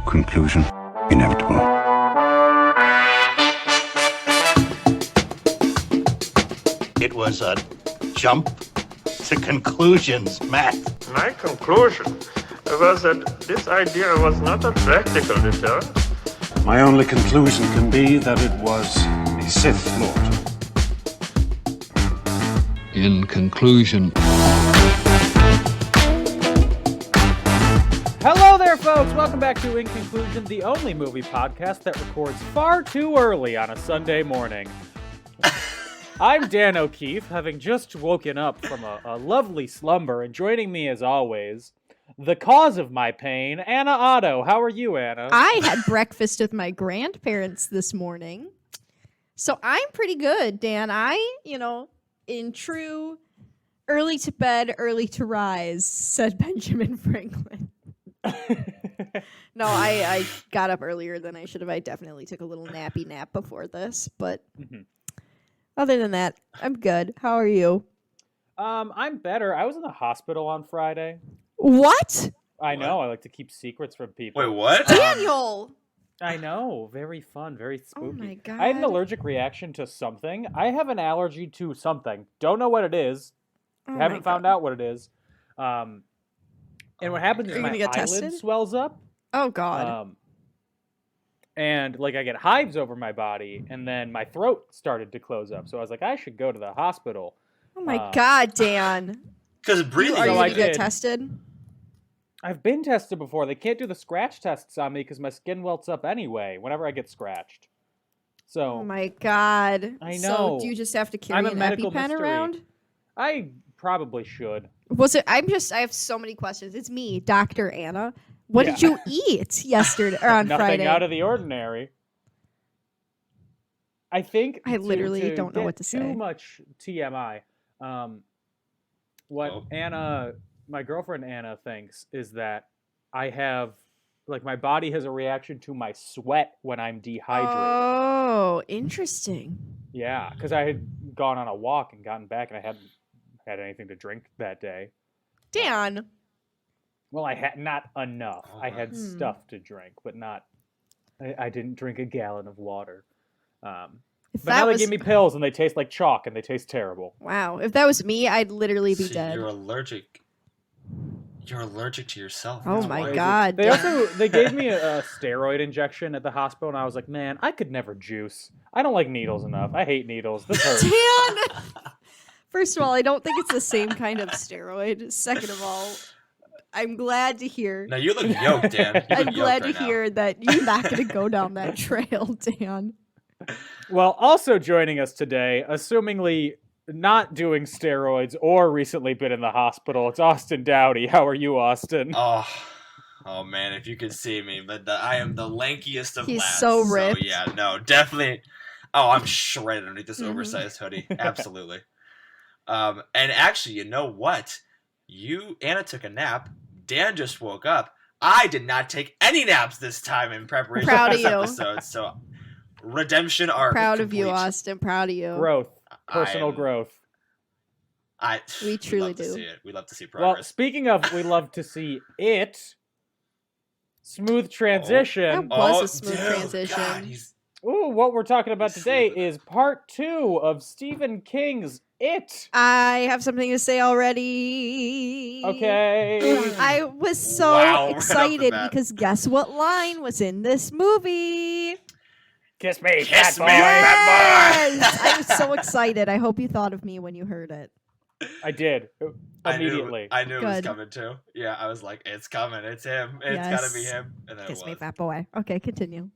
Conclusion inevitable. It was a jump to conclusions, Matt. My conclusion was that this idea was not a practical deterrent. My only conclusion can be that it was a Sith Lord. In conclusion. Hello there, folks! Welcome back to In Conclusion, the only movie podcast that records far too early on a Sunday morning. I'm Dan O'Keefe, having just woken up from a lovely slumber, and joining me as always, the cause of my pain, Anna Otto. How are you, Anna? I had breakfast with my grandparents this morning, so I'm pretty good, Dan. In true early to bed, early to rise, said Benjamin Franklin. No, I got up earlier than I should have. I definitely took a little nappy nap before this, but other than that, I'm good. How are you? I'm better. I was in the hospital on Friday. What? I know. I like to keep secrets from people. Wait, what? Daniel! I know. Very fun. Very spooky. Oh my god. I had an allergic reaction to something. I have an allergy to something. Don't know what it is. Haven't found out what it is. And what happens is my eyelid tested? swells up. Oh god. And like I get hives over my body, and then my throat started to close up. So I was like, I should go to the hospital. Oh my god, Dan. Because breathing. Are you So going I to get did. tested? I've been tested before. They can't do the scratch tests on me because my skin welts up anyway whenever I get scratched. So Oh my god. I So know. do you just have to carry I'm a an medical EpiPen mystery. around? I probably should. Was it? I have so many questions. It's me, Dr. Anna. What did you eat yesterday or on Nothing Friday? out of the ordinary. I think I literally to don't know get what to say. Too much TMI. What Anna, my girlfriend Anna, thinks is that I have, like, my body has a reaction to my sweat when I'm dehydrated. Oh, interesting. Yeah, because I had gone on a walk and gotten back, and I hadn't had anything to drink that day. Dan. Well, I had not enough. I had stuff to drink, but not. I didn't drink a gallon of water. If But that now they was give me pills, and they taste like chalk, and they taste terrible. wow, if that was me, I'd literally be See, dead. You're allergic. You're allergic to yourself. Oh That's my why. god. They Dan. they gave me a steroid injection at the hospital, and I was like, man, I could never juice. I don't like needles enough. I hate needles. This hurts. Dan. First of all, I don't think it's the same kind of steroid. Second of all, I'm glad to hear. No, you look yoked, Dan. You I'm look glad to yoked right hear that you're not going to go down that trail, Dan. Well, also joining us today, assumingly not doing steroids or recently been in the hospital, it's Austin Doughty. How are you, Austin? now. Oh man, if you could see me, but I am the lankiest of He's lads. so ripped. Yeah, no, definitely. Oh, I'm shredded underneath this oversized hoodie. Absolutely. And actually, you know what? Anna took a nap. Dan just woke up. I did not take any naps this time in preparation Proud for of this you. episode. So, redemption arc. Proud of you, complete. Austin. Proud of you. Growth. Personal am- growth. We truly love to do. see it. We love to see Well, progress. speaking of, we love to see it. Smooth transition. That was a smooth dude, transition. God, he's Ooh, what we're talking about He's today smooth. is part 2 of Stephen King's It. I have something to say already. Okay. I was so Wow, right off the excited bat. because guess what line was in this movie? Kiss me, Kiss fat me, boy. Yes! I was so excited. I hope you thought of me when you heard it. I did. Immediately. I knew it was Good. coming too. Yeah, I was like, it's coming. It's him. It's gotta be Yes. him. And then Kiss it me, was. fat boy. Okay, continue.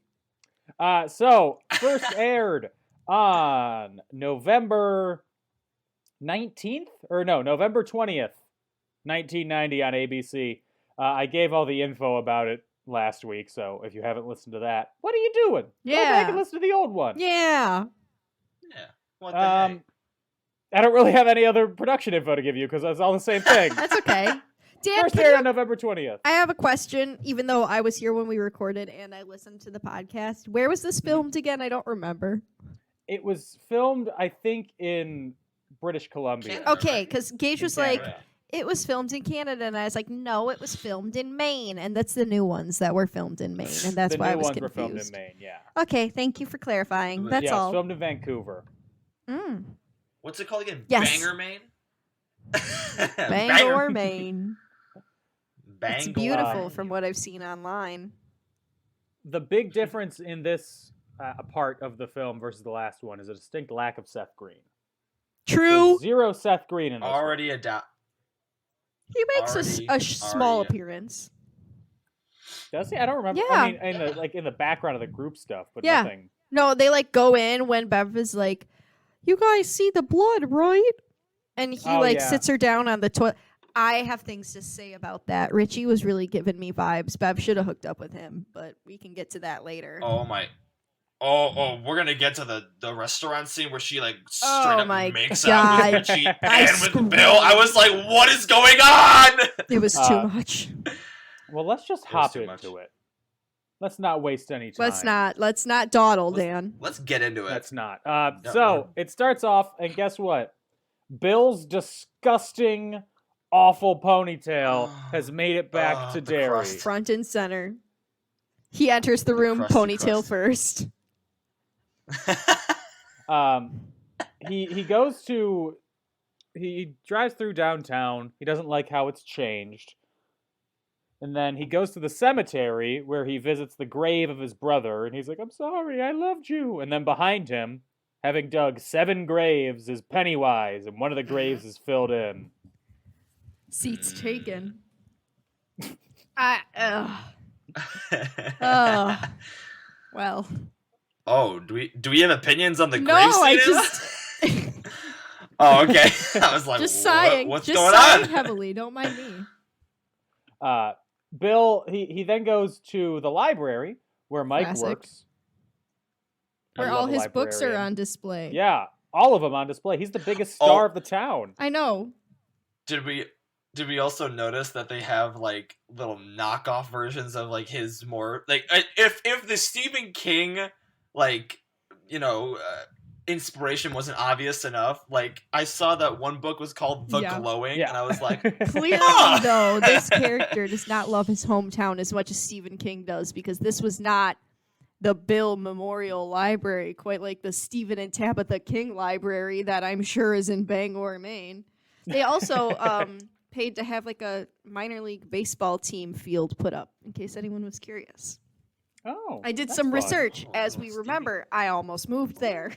So, first aired on November 19th? Or no, November 20th, 1990 on ABC. I gave all the info about it last week, so if you haven't listened to that, what are you doing? Go back Yeah. and listen to the old one. Yeah. Yeah. What the heck? I don't really have any other production info to give you because it's all the same thing. That's okay. Dan, First can aired you- on November 20th. I have a question, even though I was here when we recorded and I listened to the podcast. Where was this filmed again? I don't remember. It was filmed, I think, in British Columbia. Canada. Okay, because Gage was In like, Canada. it was filmed in Canada, and I was like, no, it was filmed in Maine, and that's the new ones that were filmed in Maine, and that's The why I new was ones confused. were filmed in Maine, yeah. Okay, thank you for clarifying. That's Yeah, all. it's filmed in Vancouver. What's it called again? Yes. Bangor, Maine? Bangor, Maine. Bangor. It's beautiful from what I've seen online. The big difference in this part of the film versus the last one is a distinct lack of Seth Green. True. There's zero Seth Green in this Already one. He makes a small already. appearance. Does he? I don't remember. Yeah. I mean, in the background of the group stuff, but Yeah. nothing. No, they like go in when Bev is like, "You guys see the blood, right?" And he Yeah. sits her down on the toilet. I have things to say about that. Richie was really giving me vibes. Bev should have hooked up with him, but we can get to that later. Oh my. Oh, we're gonna get to the restaurant scene where she like straight up my makes God. out with Richie I and with screamed. Bill. I was like, what is going on? It was too much. Well, let's just was hop too into much. it. Let's not waste any time. Let's not dawdle, Dan. Let's get into it. Let's not. No, So it starts off, and guess what? Bill's disgusting, awful ponytail has made it back to the Derry. crust. Front and center. He enters the room crusty ponytail crust. first. He drives through downtown. He doesn't like how it's changed. And then he goes to the cemetery where he visits the grave of his brother, and he's like, "I'm sorry, I loved you." And then behind him, having dug 7 graves, is Pennywise, and one of the graves is filled in. Seats taken. Well. Oh, do we have opinions on the No, grave I scene? just Oh, okay. I was like, just sighing. what's just going sighing on? heavily. Don't mind me. Bill, he then goes to the library where Mike Classic. works. I Where love all a his books are librarian. on display. Yeah, all of them on display. He's the biggest star Oh. of the town. I know. Did we also notice that they have like little knockoff versions of like his more like if the Stephen King like inspiration wasn't obvious enough, like I saw that one book was called The Yeah. Glowing, Yeah. and I was like, Clearly, Huh. though, this character does not love his hometown as much as Stephen King does, because this was not the Bill Memorial Library, quite like the Stephen and Tabitha King Library that I'm sure is in Bangor, Maine. They also paid to have like a minor league baseball team field put up, in case anyone was curious. Oh, I did that's some fun. research. Oh, As we Stevie. remember, I almost moved there.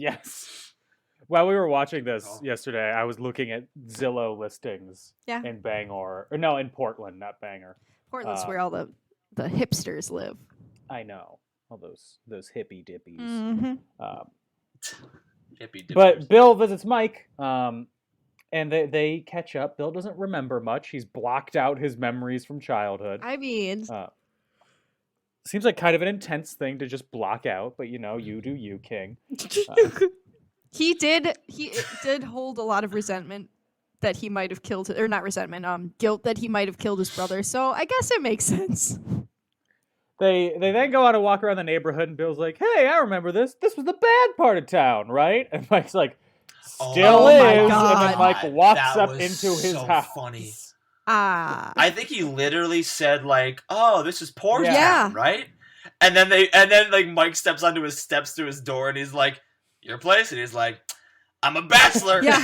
Yes. While we were watching this Oh. yesterday, I was looking at Zillow listings Yeah. in Bangor. Or no, in Portland, not Bangor. Portland's where all the hipsters live. I know. All those hippie dippies. Mm-hmm. hippie But dippers. Bill visits Mike, and they catch up. Bill doesn't remember much. He's blocked out his memories from childhood. I mean, Seems like kind of an intense thing to just block out, but you do you, King. he did hold a lot of resentment that he might have killed, or not resentment, guilt that he might have killed his brother. So I guess it makes sense. They then go on a walk around the neighborhood, and Bill's like, "Hey, I remember this. This was the bad part of town, right?" And Mike's like, "Still Oh is." my And God. then Mike walks That up was into his so house. funny. I think he literally said like, "Oh, this is poor Yeah. town, right?" And then like Mike steps onto his steps through his door, and he's like, "Your place?" And he's like, "I'm a bachelor." Yeah.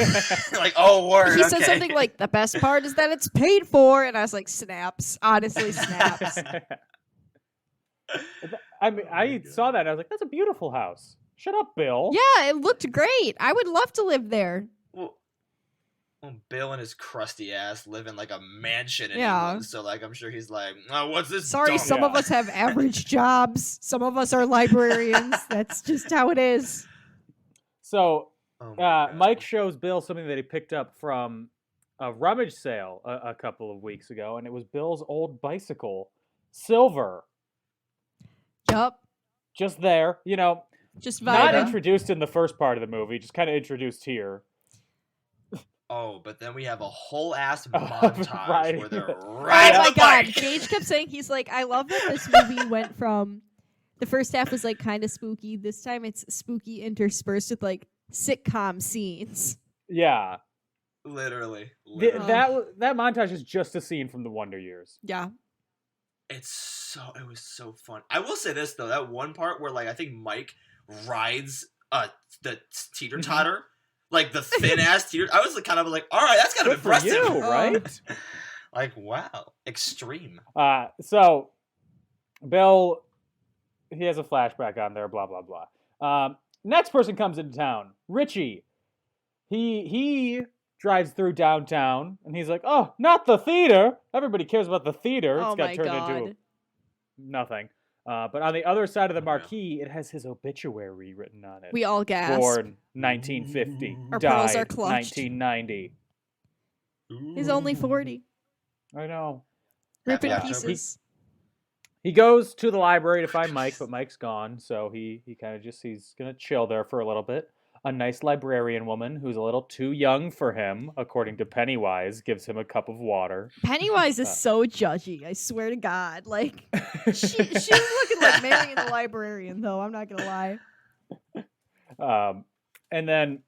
Like, oh word. he okay. said something like, "The best part is that it's paid for," and I was like, "Snaps, honestly, snaps." I mean, I saw that, and I was like, "That's a beautiful house." Shut up, Bill. Yeah, it looked great. I would love to live there. Well, Bill and his crusty ass live in like a mansion in Yeah. England, so like I'm sure he's like, "Oh, what's this?" Sorry, dump?" some of us have average jobs. Some of us are librarians. That's just how it is. So Oh my God. Mike shows Bill something that he picked up from a rummage sale a couple of weeks ago, and it was Bill's old bicycle, silver, Yup. just there. Just Not vibing. introduced in the first part of the movie, just kind of introduced here. Oh, but then we have a whole ass montage Right. where they're Oh riding my the god, bike. Gage kept saying, he's like, I love that this movie went from, the first half was like kind of spooky. This time it's spooky interspersed with like sitcom scenes. Yeah. Literally. That montage is just a scene from The Wonder Years. Yeah. It was so fun. I will say this though, that one part where like I think Mike rides the teeter totter, like the thin ass teeter. I was kind of like, all right, that's kind of impressive, you, right? Like, wow, extreme. So Bill, he has a flashback on there. Blah blah blah. Next person comes into town, Richie. He drives through downtown, and he's like, "Oh, not the theater! Everybody cares about the theater. It's got turned into nothing." But on the other side of the marquee, it has his obituary written on it. We all gasp. Born 1950. Our died pearls are clutched. 1990. He's only 40. I know. Rip in Happy pieces. He goes to the library to find Mike, but Mike's gone, so he kind of he's gonna chill there for a little bit. A nice librarian woman who's a little too young for him, according to Pennywise, gives him a cup of water. Pennywise is so judgy, I swear to God. Like, she's looking like marrying the librarian, though, I'm not gonna lie. And then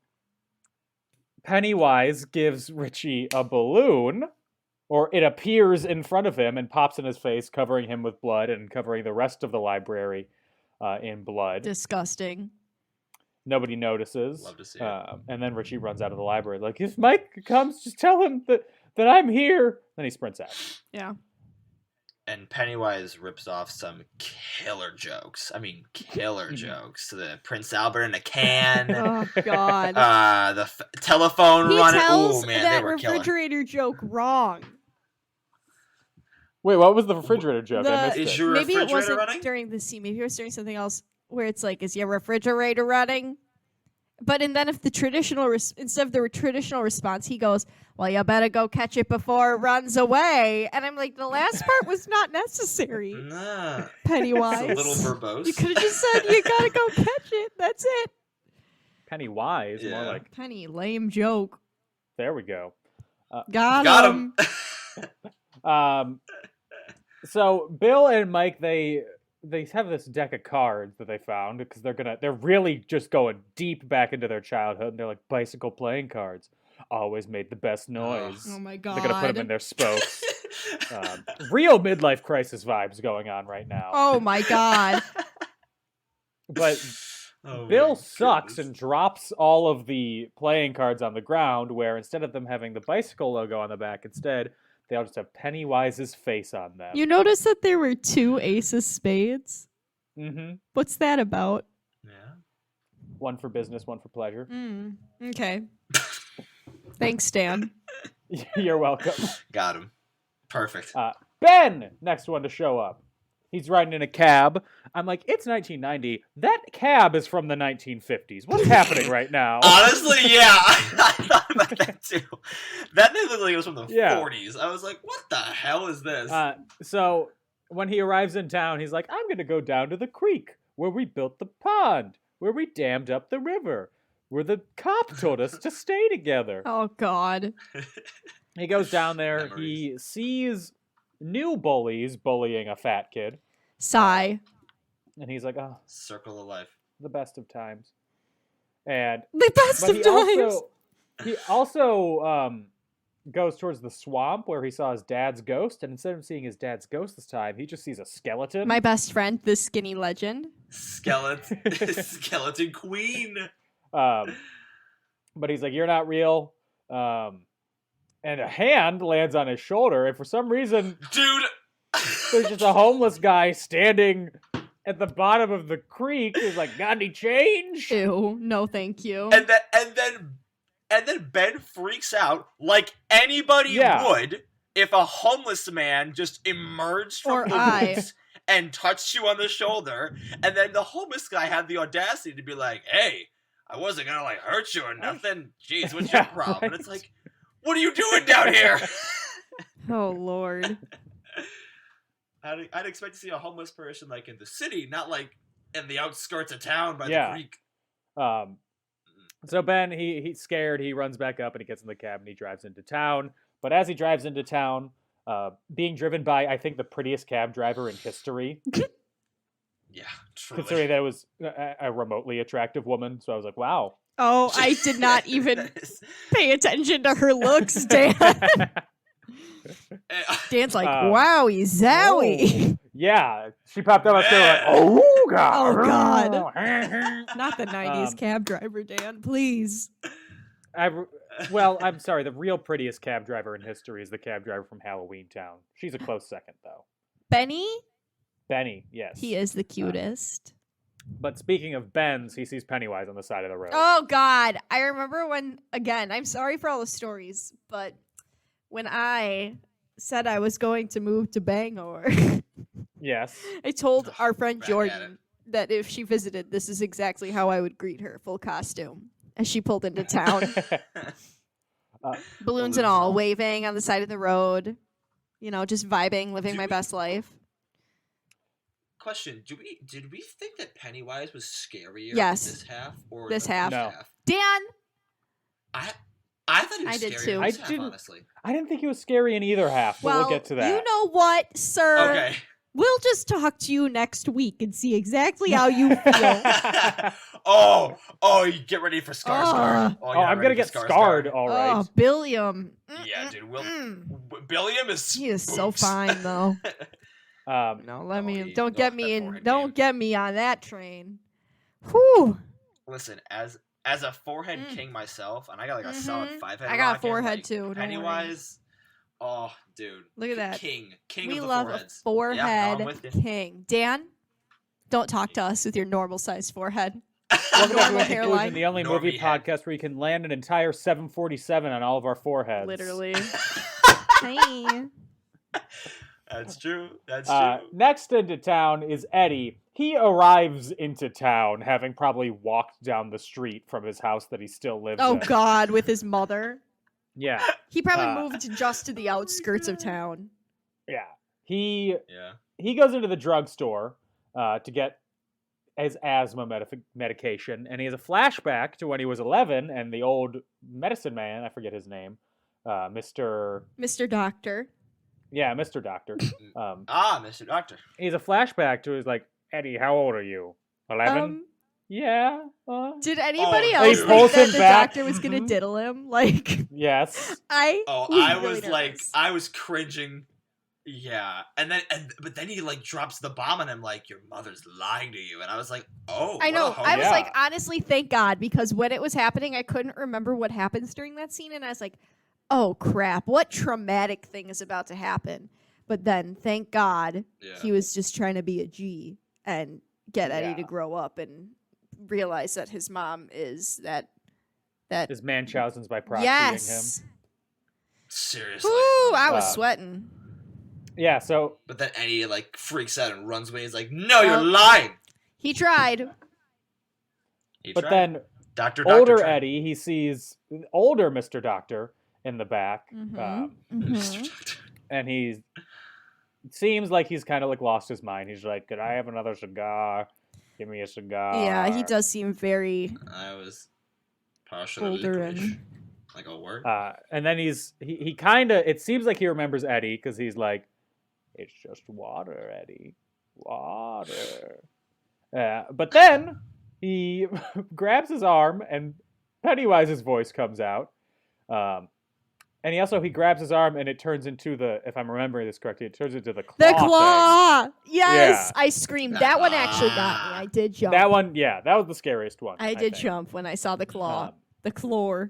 Pennywise gives Richie a balloon, or it appears in front of him and pops in his face, covering him with blood and covering the rest of the library in blood. Disgusting. Nobody notices. Love to see it. And then Richie runs out of the library. Like, if Mike comes, just tell him that I'm here. Then he sprints out. Yeah. And Pennywise rips off some killer jokes. I mean, killer jokes. The Prince Albert in a can. Oh, God. The telephone He running. tells Ooh, man, that they were killer. refrigerator joke wrong. Wait, what was the refrigerator joke? I missed Is it. your Maybe it refrigerator wasn't running? during the scene. Maybe it was during something else where it's like, is your refrigerator running? But and then if the traditional instead of the traditional response, he goes, "Well, you better go catch it before it runs away." And I'm like, the last part was not necessary. Nah. Pennywise, It's a little verbose. you could have just said, "You gotta go catch it." That's it. Pennywise, more Yeah. like, Penny, lame joke. there we go. Got him. So Bill and Mike, they have this deck of cards that they found because they're really just going deep back into their childhood, and they're like bicycle playing cards. Always made the best noise. Oh my God. They're gonna put them in their spokes. Real midlife crisis vibes going on right now. Oh my God. But Oh Bill my sucks goodness. and drops all of the playing cards on the ground, where instead of them having the bicycle logo on the back, instead they all just have Pennywise's face on them. You notice that there were 2 ace of spades? Mm-hmm. What's that about? Yeah. One for business, one for pleasure. Okay. Thanks, Dan. You're welcome. Got him. Perfect. Ben, next one to show up. He's riding in a cab. I'm like, it's 1990. That cab is from the 1950s. What's happening right now? Honestly, yeah. I thought about that too. That thing looked like it was from the Yeah. 40s. I was like, what the hell is this? So when he arrives in town, he's like, I'm going to go down to the creek where we built the pond, where we dammed up the river, where the cop told us to stay together. Oh, God. He goes down there. Memories. He sees new bullies bullying a fat kid. Sigh. And he's like, oh, Circle of life. the best of times. And The best but of times. he also goes towards the swamp where he saw his dad's ghost, and instead of seeing his dad's ghost this time, he just sees a skeleton. My best friend, the skinny legend. Skeleton Queen. But he's like, you're not real. And a hand lands on his shoulder, and for some reason, Dude. there's just a homeless guy standing at the bottom of the creek. He's like, got any change? Ew. No, thank you. And then Ben freaks out like anybody Yeah. would if a homeless man just emerged from Or the I. woods and touched you on the shoulder, and then the homeless guy had the audacity to be like, "Hey, I wasn't gonna like hurt you or nothing. Jeez, what's your Yeah, problem?" And right. it's like, what are you doing down here? Oh, Lord. I'd expect to see a homeless person like in the city, not like in the outskirts of town by Yeah. the creek. So Ben, he's scared. He runs back up and he gets in the cab and he drives into town. But as he drives into town, being driven by, I think, the prettiest cab driver in history, Yeah, truly. considering that it was a remotely attractive woman. So I was like, wow, Oh, I did not even pay attention to her looks, Dan. Dan's like, wowie zowie. Oh, yeah, she popped up out there like, oh god, Oh god. Not the 90s cab driver, Dan, please. Well, I'm sorry. The real prettiest cab driver in history is the cab driver from Halloween Town. She's a close second, though. Benny? Benny, yes. He is the cutest. But speaking of Ben's, he sees Pennywise on the side of the road. Oh, God. I remember when, again, I'm sorry for all the stories, but when I said I was going to move to Bangor, Yes. I told our friend Back at Jordan that if she visited, this is exactly how I would greet her, full costume, as she pulled into town. Balloons and all, waving on the side of the road, you know, just vibing, living my best life. Question: did we think that Pennywise was scarier? Yes. This half or This the half. first No. half? Dan, I thought he was I did scarier too. in I this half, didn't- honestly. I didn't think he was scary in either half, but well, we'll get to that. you know what, sir? Okay. We'll just talk to you next week and see exactly how you feel. you get ready for Scar. Oh, I'm gonna get scarred, all right. Oh, Billiam. Yeah, dude. Billiam is. He is so Oops. fine though. No, Let me he don't knows get that me in. forehead Don't game. get me on that train. Whew. Listen, as a forehead king myself, and I got like a solid 5-head. I got a rockin', forehead like, too, don't worry. Pennywise. Oh, dude. Look at that. King We of the love foreheads. a forehead Yeah, no, I'm with you. king. Dan, don't talk to us with your normal sized forehead. Welcome back to Normal In Conclusion, hairline. the only movie Normie head. podcast where you can land an entire 747 on all of our foreheads. Literally. Hey. That's true. That's true. Next into town is Eddie. He arrives into town having probably walked down the street from his house that he still lives Oh in. God, with his mother. Yeah, He probably moved just to the outskirts of town. yeah. He Yeah. goes into the drugstore to get his asthma medication, and he has a flashback to when he was 11, and the old medicine man, I forget his name, Mr. Doctor. Yeah, Mr. Doctor. Mr. Doctor. He's a flashback to his like, Eddie, how old are you? 11? Yeah. Did anybody Oh, else he think pulls that him the back. doctor was gonna Mhm. diddle him? Like, Yes. I was really like, nervous. I was cringing. Yeah, but then he like drops the bomb on him, like your mother's lying to you, and I was like, oh, I know. what a I was Yeah. like, honestly, thank God, because when it was happening, I couldn't remember what happens during that scene, and I was like, oh crap, what traumatic thing is about to happen? But then, thank God, Yeah. he was just trying to be a G and get Eddie to Yeah. grow up and realize that his mom is that. His Munchausen's by proxying Yes. him. Seriously. Ooh, I was Uh, sweating. Yeah, so But then Eddie like freaks out and runs away. He's like, no, you're Well, lying. He tried. He but tried. then Doctor older tried. Eddie, he sees older Mr. Doctor in the back. Mhm. Mr. Doctor. And he seems like he's kind of like lost his mind. He's like, "Could I have another cigar? Give me a cigar." Yeah, he does seem very I was partially older licorice. and Like a word. And then he kind of, it seems like he remembers Eddie because he's like, "It's just water, Eddie, water." But then he grabs his arm and Pennywise's voice comes out. And he grabs his arm and it turns into if I'm remembering this correctly, it turns into the claw. the thing. claw. Yes, Yeah. I screamed. That one actually got me. I did jump. That one, yeah, that was the scariest one. I did think. jump when I saw the claw. Um, The claw.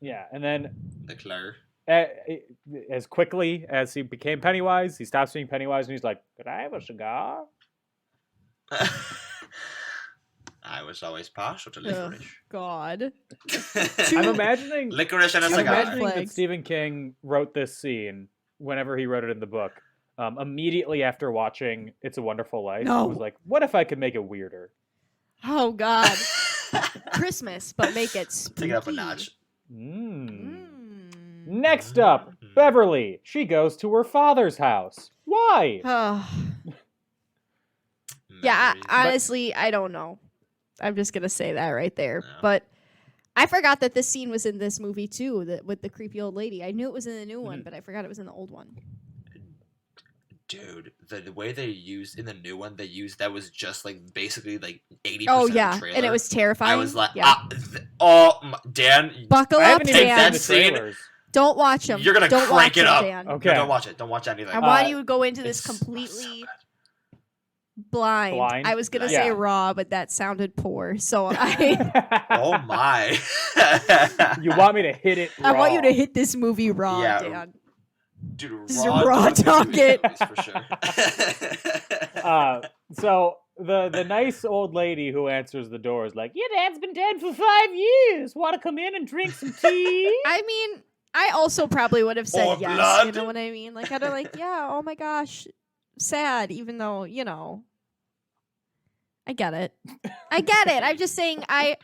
Yeah, and then The Claire. as quickly as he became Pennywise, he stops being Pennywise and he's like, "Could I have a cigar?" I was always partial to Ugh, licorice. God. I'm imagining Licorice and a I'm cigar. imagining that Flags. Stephen King wrote this scene whenever he wrote it in the book. Immediately after watching It's a Wonderful Life, No. he was like, "What if I could make it weirder?" Oh God. Christmas, but make it spooky. Take it up a notch. Next up, Beverly. She goes to her father's house. Why? Oh. Yeah, Memories. honestly, I don't know. I'm just gonna say that right there. Yeah. But I forgot that this scene was in this movie too, with the creepy old lady. I knew it was in the new one, but I forgot it was in the old one. Dude, the way they used in the new one, that was just like basically like 80% Oh of yeah, the trailer. and it was terrifying. I was like, yeah. Dan, Buckle I up, haven't even seen Dan. the scene- trailers. Don't watch them. you're gonna Don't crank watch it them, up. Dan. Okay. No, don't watch it. Don't watch anything. I want you to go into this It's completely so good. blind. I was gonna say Yeah. raw, but that sounded poor. So I Oh my! You want me to hit it raw. I want you to hit this movie raw, Yeah. Dan. Dude, This is raw raw dog talk for sure. So the nice old lady who answers the door is like, your dad's been dead for 5 years. Want to come in and drink some tea? I mean, I also probably would have said Or yes. blood. You know what I mean? Like, I'd have like, yeah, oh my gosh, sad. Even though, I get it. I get it. I'm just saying, I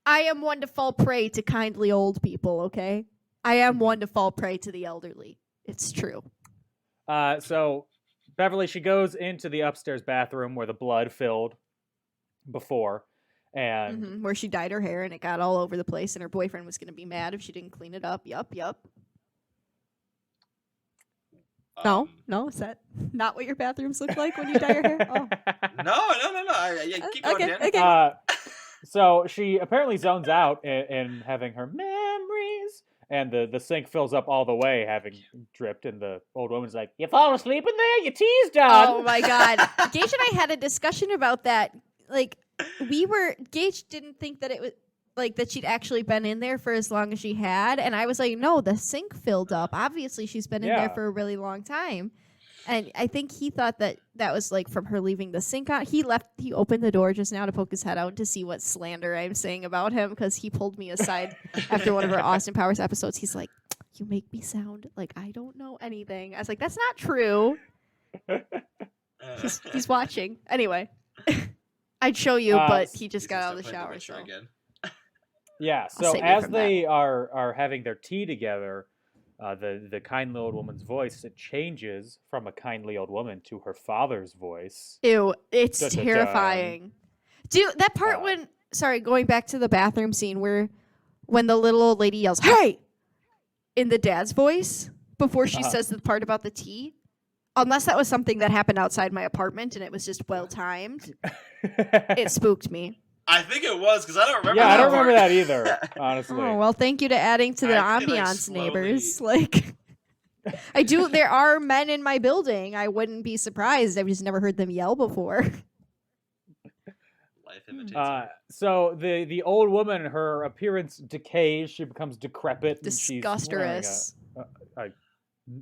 am one to fall prey to kindly old people. Okay, I am one to fall prey to the elderly. It's true. So Beverly, she goes into the upstairs bathroom where the blood filled before, and Where she dyed her hair and it got all over the place, and her boyfriend was going to be mad if she didn't clean it up. Yup. No, is that not what your bathrooms look like when you dye your hair? Oh. No. Keep going, Dan. Okay. So she apparently zones out in having her memories, and the sink fills up all the way, having dripped, and the old woman's like, you fall asleep in there? Your tea's done. Oh my god. Gage and I had a discussion about that. Like, Gage didn't think that it was like that she'd actually been in there for as long as she had, and I was like, no, the sink filled up. Obviously she's been in there for a really long time. And I think he thought that was like from her leaving the sink on. He opened the door just now to poke his head out to see what slander I'm saying about him, because he pulled me aside after one of our Austin Powers episodes. He's like, you make me sound like I don't know anything. I was like, that's not true. He's watching. Anyway. I'd show you, but he just got out of the shower. So. Again. Yeah, so as they are having their tea together, the kindly old woman's voice, it changes from a kindly old woman to her father's voice. Ew, it's Dun, dun, terrifying. Dude, that part going back to the bathroom scene when the little old lady yells, hey! In the dad's voice before she says the part about the tea. Unless that was something that happened outside my apartment and it was just well-timed. It spooked me. I think it was, because I don't remember. Yeah, that I don't remember part. that either, honestly. Oh, well, thank you to adding to the I feel like ambiance, slowly- neighbors. Like, I do. There are men in my building. I wouldn't be surprised. I've just never heard them yell before. Life imitates. So the old woman, her appearance decays. She becomes decrepit. And she's wearing Disgusterous.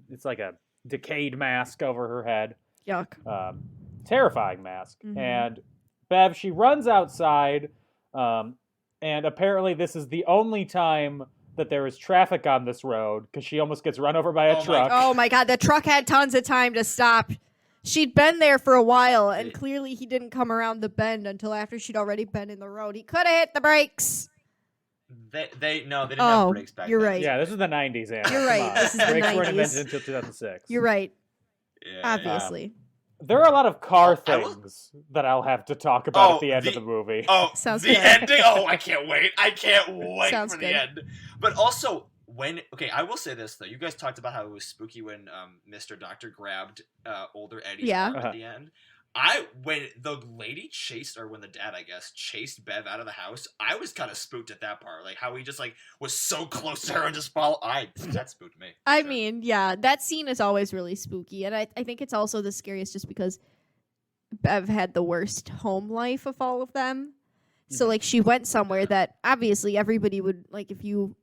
it's like a decayed mask over her head. Yuck. Terrifying mask. Mhm. And Bev, she runs outside, and apparently this is the only time that there is traffic on this road, because she almost gets run over by a truck. Oh my god, the truck had tons of time to stop. She'd been there for a while, and clearly he didn't come around the bend until after she'd already been in the road. He could have hit the brakes. They didn't have brakes back you're then. right. Yeah, this is the 90s, Anna. You're right, this is the Brakes weren't 90s. invented until 2006. You're right. Yeah, Obviously. There are a lot of car I will- things that I'll have to talk about at the end of the movie. Oh, Sounds the good. ending? Oh, I can't wait. I can't wait Sounds for good. the end. But also, I will say this, though. You guys talked about how it was spooky when Mr. Doctor grabbed older Eddie's arm at the end. When the lady when the dad, I guess, chased Bev out of the house, I was kind of spooked at that part. Like, how he just, was so close to her and just that spooked me. I mean, yeah, that scene is always really spooky. And I think it's also the scariest just because Bev had the worst home life of all of them. So, she went somewhere that obviously everybody would, if you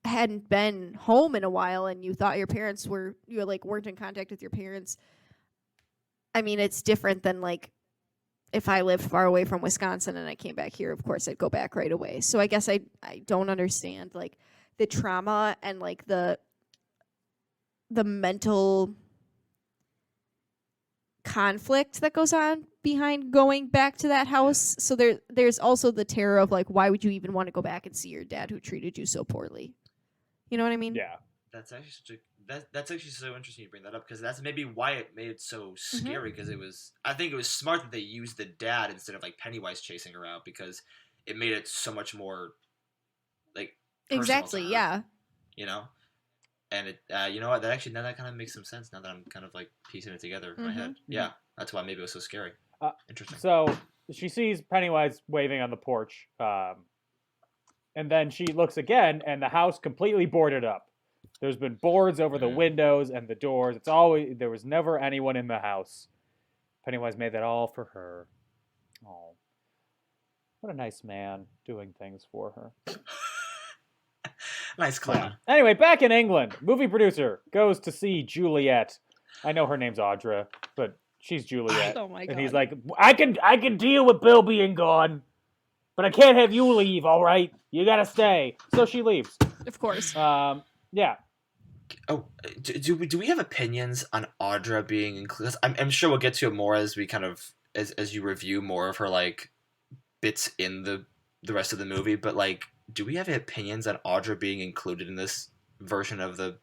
hadn't been home in a while and you thought your parents weren't in contact with your parents. I mean, it's different than if I lived far away from Wisconsin and I came back here, of course I'd go back right away. So I guess I don't understand the trauma and the mental conflict that goes on behind going back to that house. So there's also the terror of why would you even want to go back and see your dad who treated you so poorly? You know what I mean? Yeah. That's actually that's actually so interesting you bring that up, because that's maybe why it made it so scary, because I think it was smart that they used the dad instead of Pennywise chasing her out, because it made it so much more personal Exactly, to her, yeah. You know? And it, you know what? That actually now that kind of makes some sense. Now that I'm kind of like piecing it together in my head. Yeah, that's why maybe it was so scary. Interesting. So she sees Pennywise waving on the porch, and then she looks again, and the house completely boarded up. There's been boards over the windows and the doors. There was never anyone in the house. Pennywise made that all for her. Oh, what a nice man doing things for her. Nice clown. Yeah. Anyway, back in England, movie producer goes to see Juliet. I know her name's Audra, but she's Juliet. Oh my God. And he's like, I can deal with Bill being gone, but I can't have you leave, all right? You gotta stay. So she leaves. Of course. Yeah. Oh, do we have opinions on Audra being included? I'm sure we'll get to it more as we kind of as you review more of her like bits in the rest of the movie. But like, do we have opinions on Audra being included in this version of the?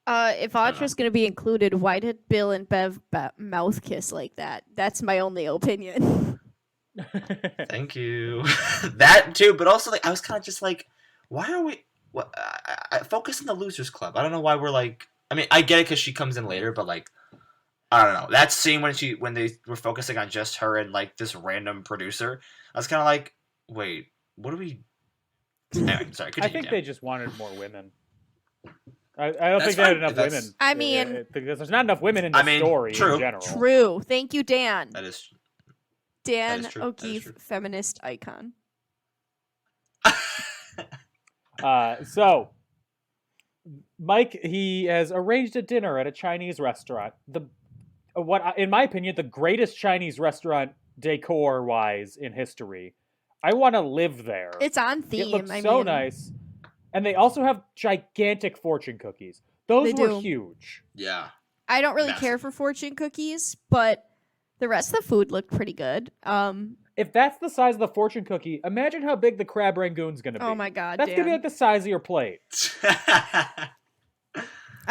If Audra's going to be included, why did Bill and Bev mouth kiss like that? That's my only opinion. Thank you. That too, but also like I was kind of just like, why are we? What? I focus on the Losers Club. I don't know why we're like. I mean, I get it because she comes in later, but like, I don't know. That scene when they were focusing on just her and like this random producer, I was kind of like, wait, what are we? Anyway, sorry. I think they just wanted more women. I don't think they had enough women. I mean, because there's not enough women in the story in general. True. Thank you, Dan. That is. Dan that is true. O'Keefe, feminist icon. So, Mike, he has arranged a dinner at a Chinese restaurant. In my opinion, the greatest Chinese restaurant decor-wise in history. I want to live there. It's on theme. It looks nice. And they also have gigantic fortune cookies. Those were huge. Yeah. I don't really care for fortune cookies, but the rest of the food looked pretty good. If that's the size of the fortune cookie, imagine how big the crab rangoon's going to be. Oh my God, that's going to be like the size of your plate. I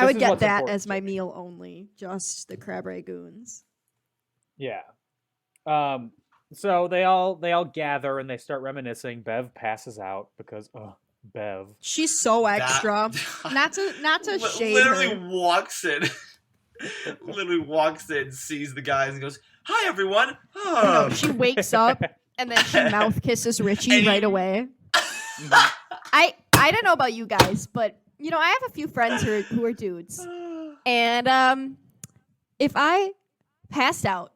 would get that as my meal only, just the crab rangoons. Yeah. So they all gather and they start reminiscing. Bev passes out because Bev. She's so extra. Not to shade literally her. Literally walks in, sees the guys, and goes, "Hi, everyone." Oh. No, she wakes up and then she mouth kisses Richie right away. I don't know about you guys, but you know I have a few friends who are dudes, and if I passed out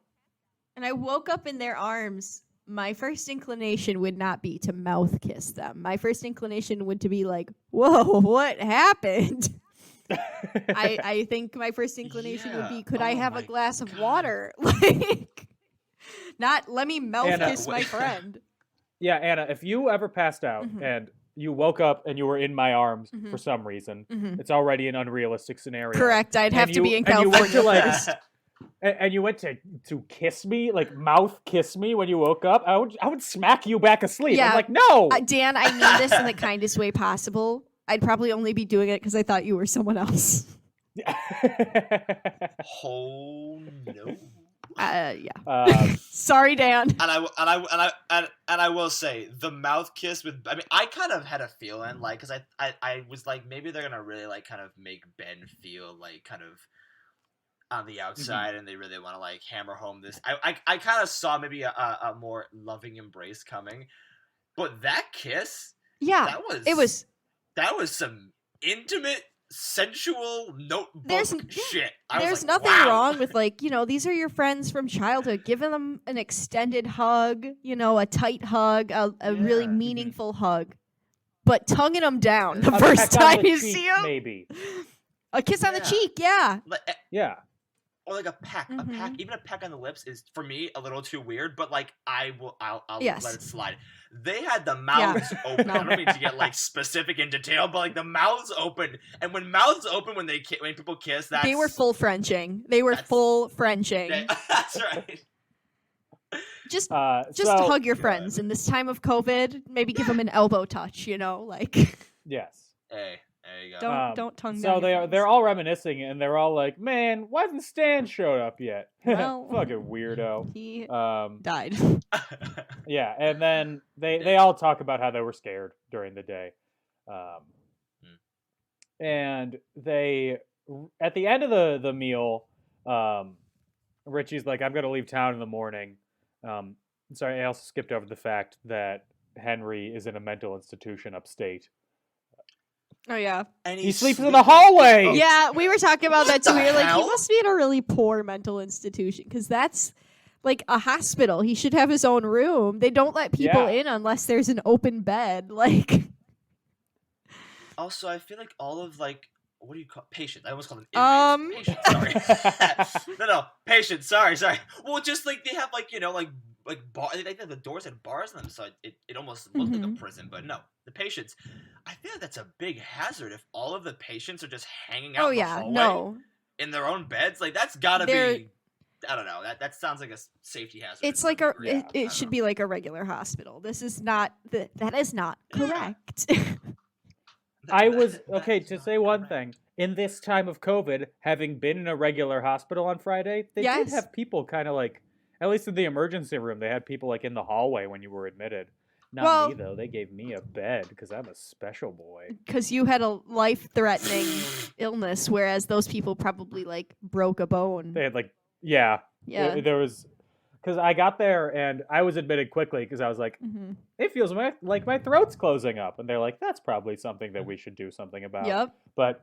and I woke up in their arms, my first inclination would not be to mouth kiss them. My first inclination would to be like, "Whoa, what happened?" I think my first inclination would be, could I have a glass of water? Like, not let me mouth kiss my friend. Yeah, Anna, if you ever passed out and you woke up and you were in my arms for some reason, it's already an unrealistic scenario. Correct. I'd have to be in California first. And you went to kiss me, like mouth kiss me when you woke up, I would smack you back asleep. Yeah. I'm like, no! Dan, I mean this in the kindest way possible. I'd probably only be doing it because I thought you were someone else. Oh no. Yeah. Sorry, Dan. And I will say the mouth kiss with. I mean, I kind of had a feeling like because I was like maybe they're gonna really like kind of make Ben feel like kind of on the outside and they really want to like hammer home this. I kind of saw maybe a more loving embrace coming, but that kiss. Yeah. That was some intimate, sensual notebook shit. There's like, nothing wow. wrong with like, you know, these are your friends from childhood. Giving them an extended hug, you know, a tight hug, a really meaningful hug. But tonguing them down the first time you see them. Maybe. A kiss on the cheek, yeah. Yeah. Or like a peck, even a peck on the lips is for me a little too weird. But like I'll let it slide. They had the mouths open. I don't mean to get like specific in detail, but like the mouths open, and when mouths open when people kiss, they were full Frenching. They were full Frenching. That's right. Just hug your friends in this time of COVID. Maybe give them an elbow touch. You know, like. Yes. Hey. There you go. Don't tongue So down. they're all reminiscing and they're all like, "Man, why hasn't Stan showed up yet?" Well, fucking weirdo. He died. Yeah, and then they all talk about how they were scared during the day. and they at the end of the meal, Richie's like, I'm gonna leave town in the morning. Sorry, I also skipped over the fact that Henry is in a mental institution upstate. Oh yeah. And He sleeps in the hallway. Yeah, we were talking about that too. We were like, he hell? must be in a really poor mental institution because that's like a hospital. He should have his own room. They don't let people in unless there's an open bed. Like, Also, I feel like all of like what do you call patients? I almost call them inmates. Patients, sorry. no, patients. Sorry. Well, just like they have like like bar. I think the doors had bars in them, so it almost looked like a prison. But no, the patients. I feel like that's a big hazard if all of the patients are just hanging out. oh in the yeah, hallway no. in their own beds. Like that's gotta be. I don't know. That sounds like a safety hazard. It's like it should be like a regular hospital. This is not that is not correct. I was okay to say one thing. In this time of COVID, having been in a regular hospital on Friday, they did have people kind of like, at least in the emergency room, they had people like in the hallway when you were admitted. Not me though. They gave me a bed because I'm a special boy. Because you had a life-threatening illness, whereas those people probably like broke a bone. They had like yeah. There was. Because I got there and I was admitted quickly because I was like, it feels like my throat's closing up. And they're like, that's probably something that we should do something about. Yep. But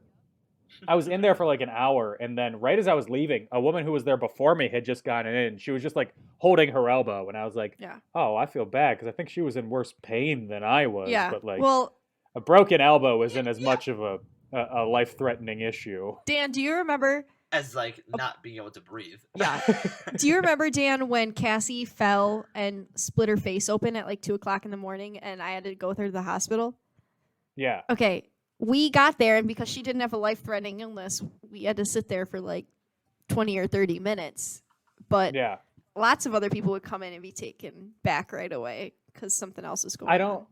I was in there for like an hour. And then right as I was leaving, a woman who was there before me had just gotten in. She was just like holding her elbow. And I was like, oh, I feel bad because I think she was in worse pain than I was. Yeah. But like well, a broken elbow isn't as much of a life-threatening issue. Dan, do you remember... as like not being able to breathe. Yeah. Do you remember, Dan, when Cassie fell and split her face open at like 2:00 in the morning and I had to go with her to the hospital? Yeah. Okay. We got there and because she didn't have a life-threatening illness, we had to sit there for like 20 or 30 minutes. But lots of other people would come in and be taken back right away because something else is going on.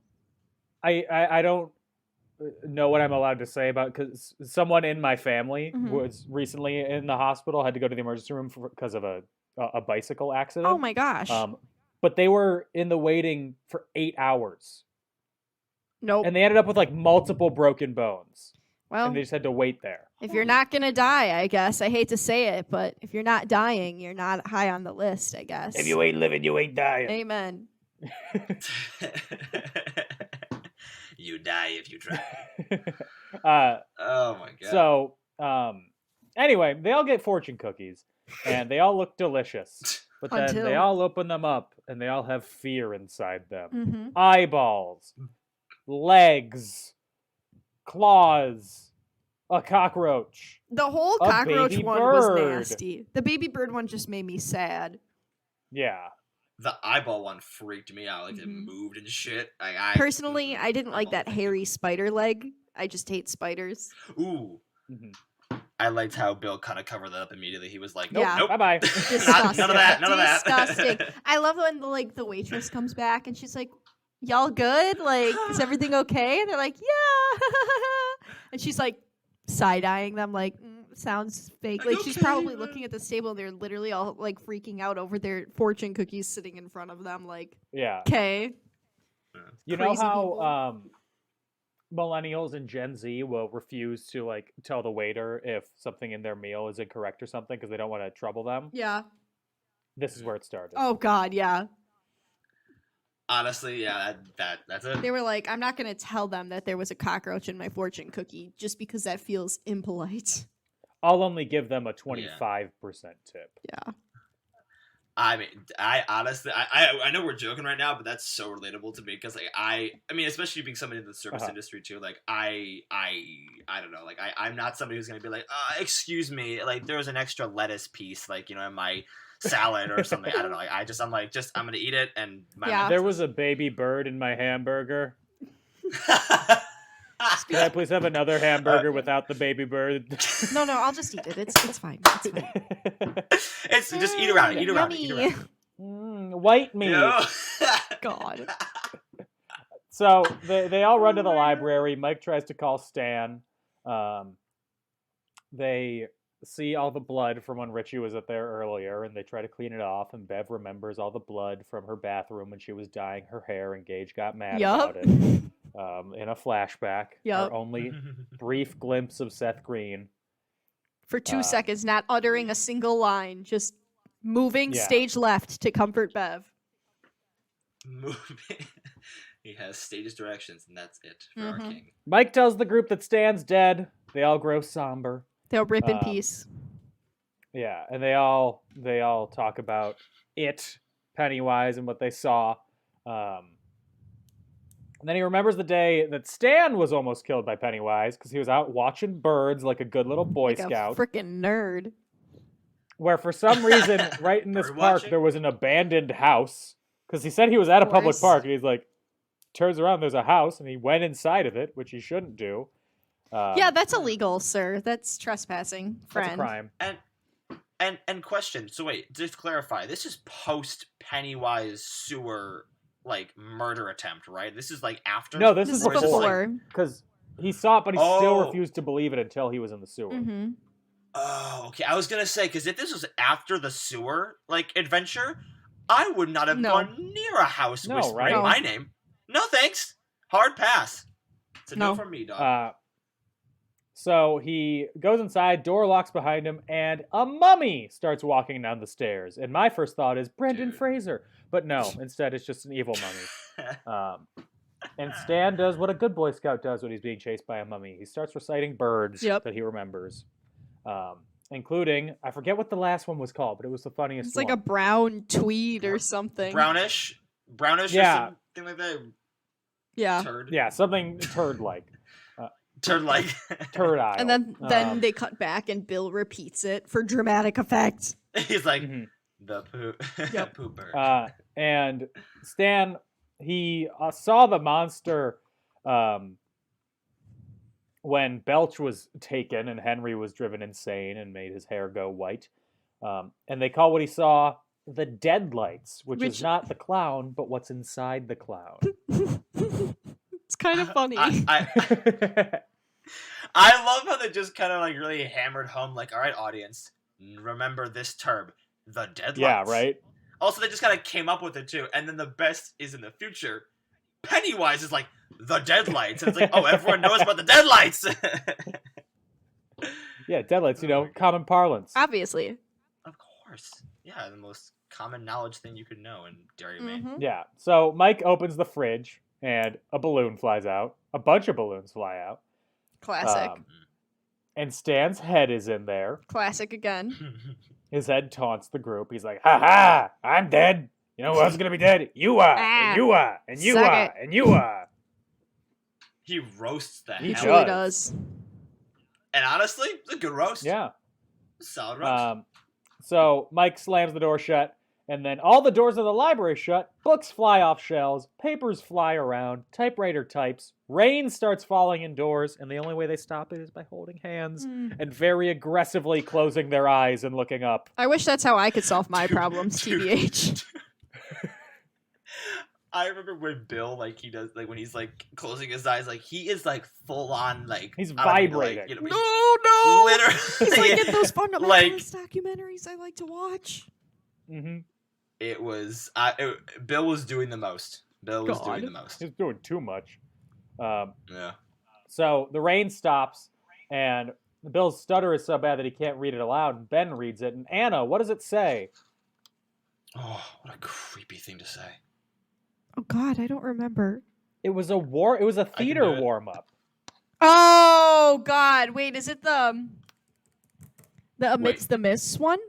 I don't know what I'm allowed to say about because someone in my family was recently in the hospital, had to go to the emergency room because of a bicycle accident. Oh my gosh. But they were in the waiting for 8 hours. Nope. And they ended up with like multiple broken bones. Well, and they just had to wait there. If you're not going to die, I guess. I hate to say it, but if you're not dying, you're not high on the list, I guess. If you ain't living, you ain't dying. Amen. You die if you try. Oh my god. So, anyway, they all get fortune cookies, and they all look delicious. But then they all open them up, and they all have fear inside them. Eyeballs, legs, claws, a cockroach. The whole a cockroach baby one bird. was nasty. The baby bird one just made me sad. Yeah. The eyeball one freaked me out. Like it moved and shit. Like, Personally, I didn't like that hairy spider leg. I just hate spiders. Ooh. I liked how Bill kind of covered that up immediately. He was like, "Nope, Yeah. nope, Bye-bye." Disgusting. none of that, none of that. Disgusting. I love when the waitress comes back and she's like, "Y'all good? Like, is everything okay?" And they're like, "Yeah." And she's like side-eyeing them like, sounds fake. Like she's probably looking at this table and they're literally all like freaking out over their fortune cookies sitting in front of them. Like, okay. You know how millennials and Gen Z will refuse to like tell the waiter if something in their meal is incorrect or something because they don't want to trouble them? Yeah. This is where it started. Oh God, yeah. Honestly, yeah, that's it. They were like, I'm not gonna tell them that there was a cockroach in my fortune cookie just because that feels impolite. I'll only give them a 25% tip. Yeah. I mean, I honestly, I know we're joking right now, but that's so relatable to me because, like, I mean, especially being somebody in the service industry too. Like, I don't know. Like, I'm not somebody who's gonna be like, excuse me, like, there was an extra lettuce piece, like, you know, in my salad or something. I don't know. Like, I'm gonna eat it and There was a baby bird in my hamburger. Can I please have another hamburger without the baby bird? No, I'll just eat it. It's fine. It's fine. It's just eat around it. Eat around it. Eat around it. White meat. God. So they all run to the library. Mike tries to call Stan. They see all the blood from when Richie was up there earlier, and they try to clean it off. And Bev remembers all the blood from her bathroom when she was dyeing her hair, and Gage got mad about it. in a flashback. Yep. Our only brief glimpse of Seth Green. For 2 seconds, not uttering a single line, just moving stage left to comfort Bev. Moving. He has stage directions, and that's it for our king. Mike tells the group that Stan's dead. They all grow somber. They'll rip in peace. Yeah, and they all talk about it, Pennywise, and what they saw. And then he remembers the day that Stan was almost killed by Pennywise because he was out watching birds like a good little Boy Scout. Freaking nerd. Where for some reason, right in this park, there was an abandoned house. Because he said he was at a public park, and he's like, turns around, there's a house, and he went inside of it, which he shouldn't do. Yeah, that's illegal, sir. That's trespassing, friend. That's a crime. And question. So wait, just to clarify, this is post Pennywise sewer murder attempt, right? This is after. No, this is before. Because he saw it, but he still refused to believe it until he was in the sewer. Mm-hmm. Oh, okay. I was gonna say because if this was after the sewer adventure, I would not have gone near a house whispering my name. No thanks. Hard pass. It's a no from me, dog. So he goes inside, door locks behind him, and a mummy starts walking down the stairs. And my first thought is Brendan Fraser. But no, instead it's just an evil mummy. And Stan does what a good Boy Scout does when he's being chased by a mummy. He starts reciting birds that he remembers. Including, I forget what the last one was called, but it was the funniest It's like a brown tweed or something. Brownish or something like that. Yeah. Turd. Yeah, something turd-like. Turd-like. Turd-eye. And then they cut back and Bill repeats it for dramatic effect. He's like, the poop. Yep. Poop bird. And Stan, he saw the monster when Belch was taken and Henry was driven insane and made his hair go white. And they call what he saw the Deadlights, which is not the clown, but what's inside the clown. It's kind of funny. I love how they just kind of really hammered home, all right, audience, remember this term, the Deadlights. Yeah, right? Also, they just kind of came up with it, too. And then the best is in the future. Pennywise is the Deadlights. And it's oh, everyone knows about the Deadlights. Yeah, Deadlights, common parlance. Obviously. Of course. Yeah, the most common knowledge thing you could know in Dairy Maine. Yeah, so Mike opens the fridge, and a balloon flies out. A bunch of balloons fly out. Classic. And Stan's head is in there. Classic again. His head taunts the group. He's like, ha, I'm dead. You know who else is going to be dead? You are, and you are, and you are, and you are. He roasts the He hell truly does. And honestly, it's a good roast. Yeah. Solid roast. So Mike slams the door shut, and then all the doors of the library shut, books fly off shelves, papers fly around, typewriter types, rain starts falling indoors, and the only way they stop it is by holding hands and very aggressively closing their eyes and looking up. I wish that's how I could solve my problems, TBH. I remember when Bill, he does, when he's, closing his eyes, he is, full on, he's vibrating. No! Literally. He's get those fundamentalist documentaries I like to watch. Mm-hmm. It was, Bill was doing the most. Bill was doing the most. He's doing too much. Yeah. So the rain stops, and Bill's stutter is so bad that he can't read it aloud, and Ben reads it. And Anna, what does it say? Oh, what a creepy thing to say. Oh God, I don't remember. It was a theater warm-up. Oh God, wait, is it the Amidst the Mists one?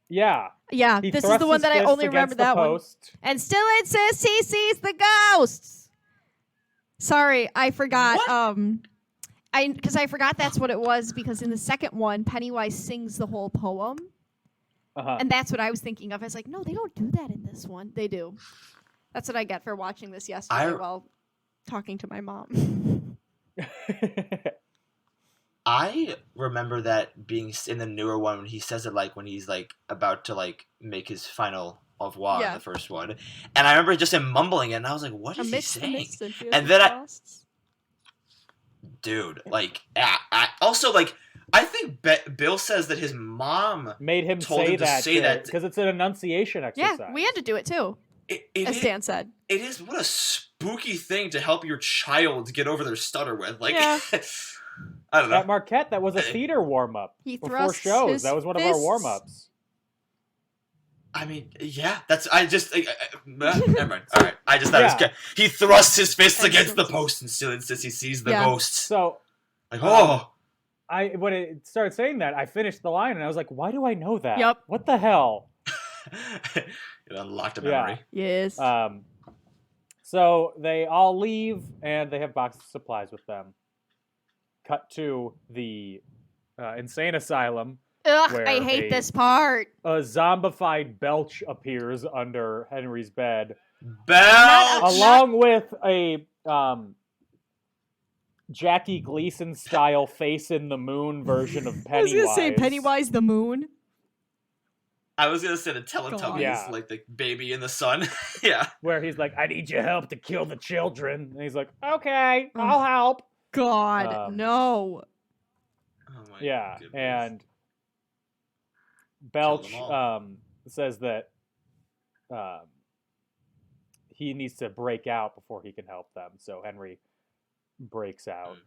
Yeah. Yeah, this is the one that I only remember that one. And still it says he sees the ghosts. Sorry, I forgot. What? Because I forgot that's what it was, because in the second one, Pennywise sings the whole poem. And that's what I was thinking of. I was like, no, they don't do that in this one. They do. That's what I get for watching this yesterday while talking to my mom. I remember that being in the newer one when he says it when he's about to make his final au revoir in the first one. And I remember just him mumbling it, and I was like, what is he saying? And then dude, I think Bill says that his mom made him told say him to that say that because it's an enunciation exercise. Yeah, we had to do it too. as Dan said. It is. What a spooky thing to help your child get over their stutter with. Like, Yeah. I don't know. At Marquette, that was a theater warm-up. He before thrusts shows. his That was one of our fists. warm-ups. I mean, yeah, never mind. All right, I just thought it was good. He thrusts his fists against the post and still insists he sees the ghost. So, Like, oh. when it started saying that, I finished the line and I was like, why do I know that? Yep. What the hell? It unlocked a memory. Yes. So they all leave and they have boxes of supplies with them. Cut to the insane asylum. Ugh, where I hate this part. A zombified Belch appears under Henry's bed. Belch! Along with a Jackie Gleason style face in the moon version of Pennywise. I was gonna say Pennywise the Moon. I was gonna say the Teletubbies, Yeah. like the baby in the sun. Yeah. Where he's like, I need your help to kill the children. And he's like, okay, I'll help. God, no. Oh my Yeah, goodness. and Belch Kill them all. says that he needs to break out before he can help them. So Henry breaks out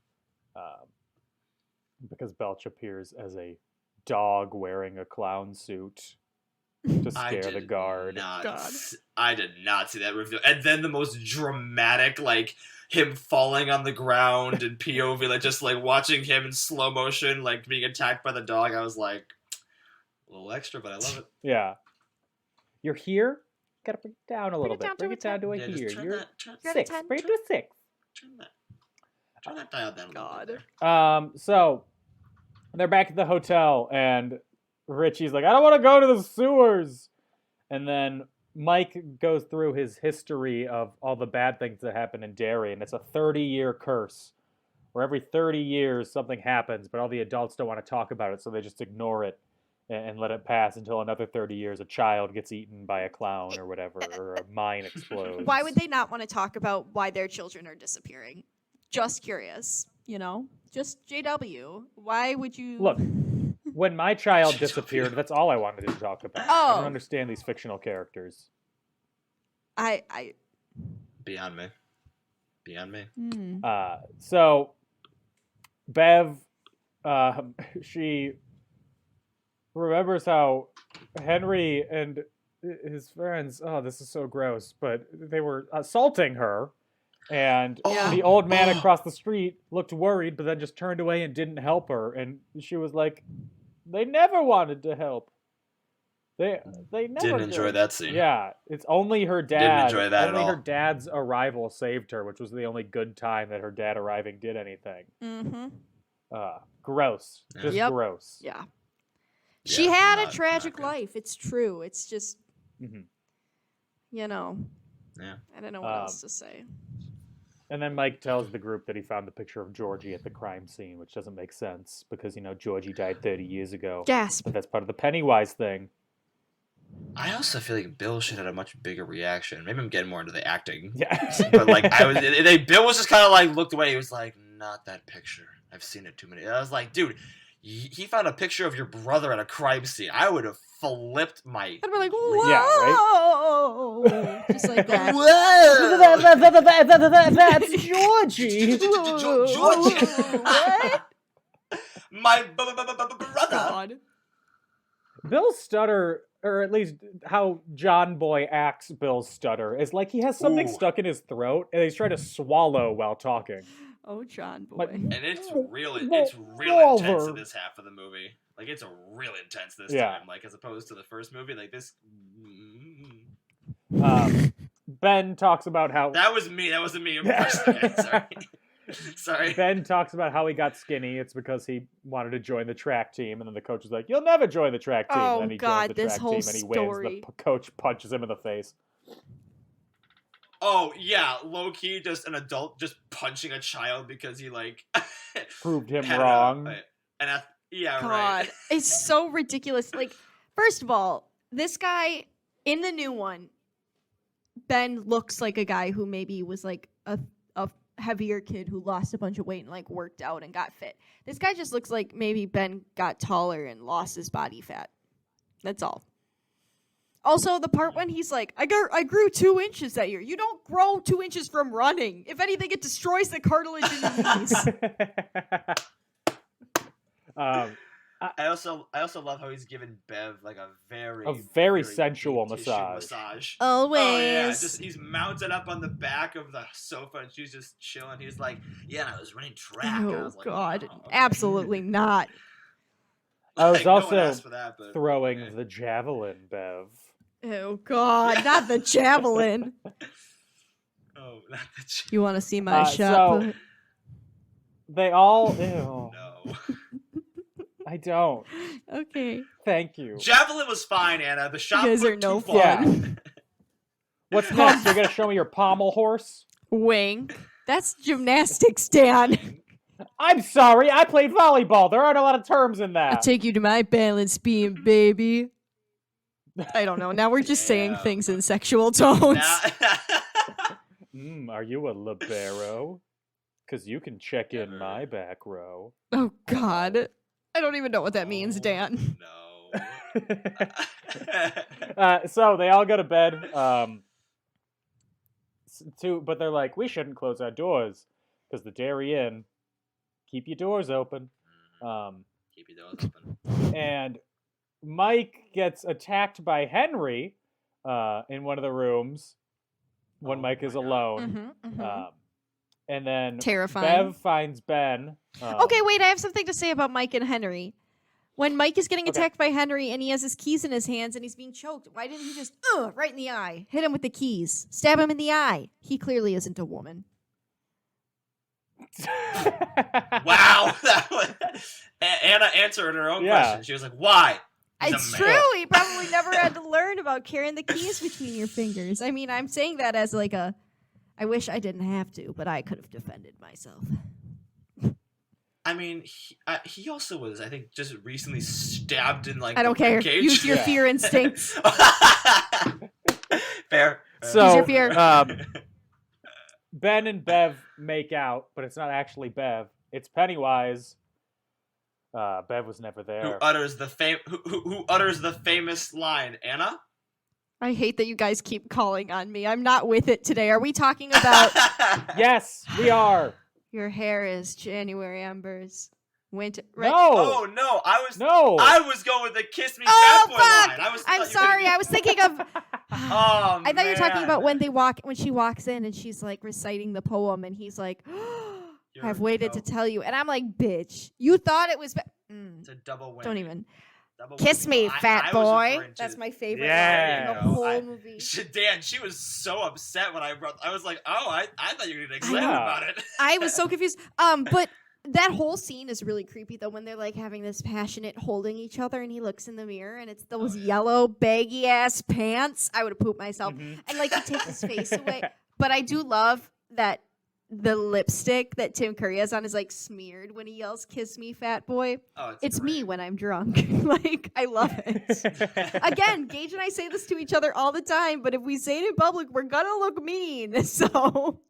because Belch appears as a dog wearing a clown suit to scare the guard. I did not see that reveal. And then the most dramatic, like, him falling on the ground and POV, like, just, like, watching him in slow motion, like, being attacked by the dog. I was like, a little extra, but I love it. Yeah. You're here? Gotta bring it down a little it bit. down Bring to it down to a Yeah, just here. turn You're that- turn- You're at a 6. 10, Bring it to a 6. Turn that dial down a little bit. So they're back at the hotel, and Richie's like, I don't want to go to the sewers. And then Mike goes through his history of all the bad things that happen in Derry, and it's a 30-year curse where every 30 years something happens, but all the adults don't want to talk about it, so they just ignore it and let it pass until another 30 years a child gets eaten by a clown or whatever, or a mine explodes. Why would they not want to talk about why their children are disappearing? Just curious, you know? Just JW. Why would you... Look, when my child disappeared, that's all I wanted to talk about. I Oh. don't understand these fictional characters. I Beyond me. Beyond me. So Bev, she remembers how Henry and his friends, oh, this is so gross, but they were assaulting her. And the old man across the street looked worried, but then just turned away and didn't help her. And she was like, they never wanted to help. They never Didn't enjoy did. that scene. Yeah, it's only her dad. Didn't enjoy that at only all. her dad's arrival saved her, which was the only good time that her dad arriving did anything. Gross. Yeah. Just Yep. gross. Yeah. She had a not tragic good. life. It's true. It's just, Mhm. you know, Yeah. I don't know what else to say. And then Mike tells the group that he found the picture of Georgie at the crime scene, which doesn't make sense because, Georgie died 30 years ago. Gasp. But that's part of the Pennywise thing. I also feel like Bill should have had a much bigger reaction. Maybe I'm getting more into the acting. Yeah. But like Bill was just kind of like looked away. He was like, "Not that picture. I've seen it too many." I was like, "Dude, he found a picture of your brother at a crime scene." I would have flipped my. I'd be like, whoa! Yeah, right? Just like that. Whoa! That's Georgie. Georgie. What? My brother. God. Bill's stutter, or at least how John Boy acts Bill's stutter, is like he has something Ooh. stuck in his throat and he's trying to swallow while talking. Oh, John boy. Like, And it's real intense in this half of the movie. Like it's real intense this Yeah. time. Like as opposed to the first movie. Like this. Ben talks about how That was me. That wasn't me. Sorry. Sorry. Ben talks about how he got skinny. It's because he wanted to join the track team, and then the coach is like, "You'll never join the track team." Oh, and then he God, joins the this track whole team, and he story. wins. The coach punches him in the face. Oh yeah, low key, just an adult just punching a child because he like Proved him had wrong. Yeah, God, right. it's so ridiculous. Like, first of all, this guy in the new one, Ben looks like a guy who maybe was like a heavier kid who lost a bunch of weight and like worked out and got fit. This guy just looks like maybe Ben got taller and lost his body fat. That's all. Also, the part when he's like, I grew 2 inches that year. You don't grow 2 inches from running. If anything, it destroys the cartilage in your knees. I also love how he's giving Bev like a very sensual deep tissue Always. Oh yeah, just he's mounted up on the back of the sofa and she's just chilling. He's like, yeah, and I was running track. And I Oh, was like, God. oh, okay. Absolutely not. I was Like, no one also asked for that, but throwing okay. the javelin, Bev. Oh, God. Not the javelin. Oh, not the You want to see my shot so- put? They all... Ew. no. I don't. Okay. Thank you. Javelin was fine, Anna. The shot You guys put are no too far. fun. What's next? You're going to show me your pommel horse? Wink. That's gymnastics, Dan. I'm sorry, I played volleyball. There aren't a lot of terms in I'll that. take you to my balance beam, baby. I don't know. Now we're just saying Damn. things in sexual tones. Now- Are you a libero? Because you can check in Never. my back row. Oh, God. I don't even know what that means, Oh, Dan. No. So they all go to bed. But they're like, we shouldn't close our doors because the Dairy Inn keep your doors open. Keep your doors open. And Mike gets attacked by Henry in one of the rooms when Oh Mike is my God. alone. And then Terrifying. Bev finds Ben. Okay, wait, I have something to say about Mike and Henry. When Mike is getting attacked by Henry and he has his keys in his hands and he's being choked, why didn't he just, right in the eye, hit him with the keys, stab him in the eye? He clearly isn't a woman. Wow. Anna answered her own question. She was like, why? He's a It's man. true. He probably never had to learn about carrying the keys between your fingers. I mean, I'm saying that as like a, I wish I didn't have to, but I could have defended myself. I mean, he also was, I think, just recently stabbed in like. I don't the care. ribcage. Use your fear instincts. Fair. So, Use your fear. Ben and Bev make out, but it's not actually Bev. It's Pennywise. Bev was never who there. utters the who utters the famous line, Anna? I hate that you guys keep calling on me. I'm not with it today. Are we talking about Yes, we are. your hair is January embers? Winter. Right? No. Oh no! I was going with the "Kiss Me, Fat Boy" fuck! line. I'm sorry. I was thinking of. Oh, I thought you were talking man. about when she walks in and she's like reciting the poem and he's like, I've waited to tell you. And I'm like, bitch, you thought it was. It's a double win. Don't even. Double Kiss whammy. me, I fat was boy. referring to- That's my favorite Yeah. line in the whole movie. Dan, she was so upset when I brought. I was like, oh, I thought you were gonna get excited know. about it. I was so confused. But that whole scene is really creepy though when they're like having this passionate holding each other and he looks in the mirror and it's those yellow baggy ass pants. I would have pooped myself. And like he takes his face away. But I do love that the lipstick that Tim Curry has on is like smeared when he yells "Kiss me, fat boy." Oh, It's great. me when I'm drunk. Like I love it. Again, Gage and I say this to each other all the time, but if we say it in public, we're gonna look mean. So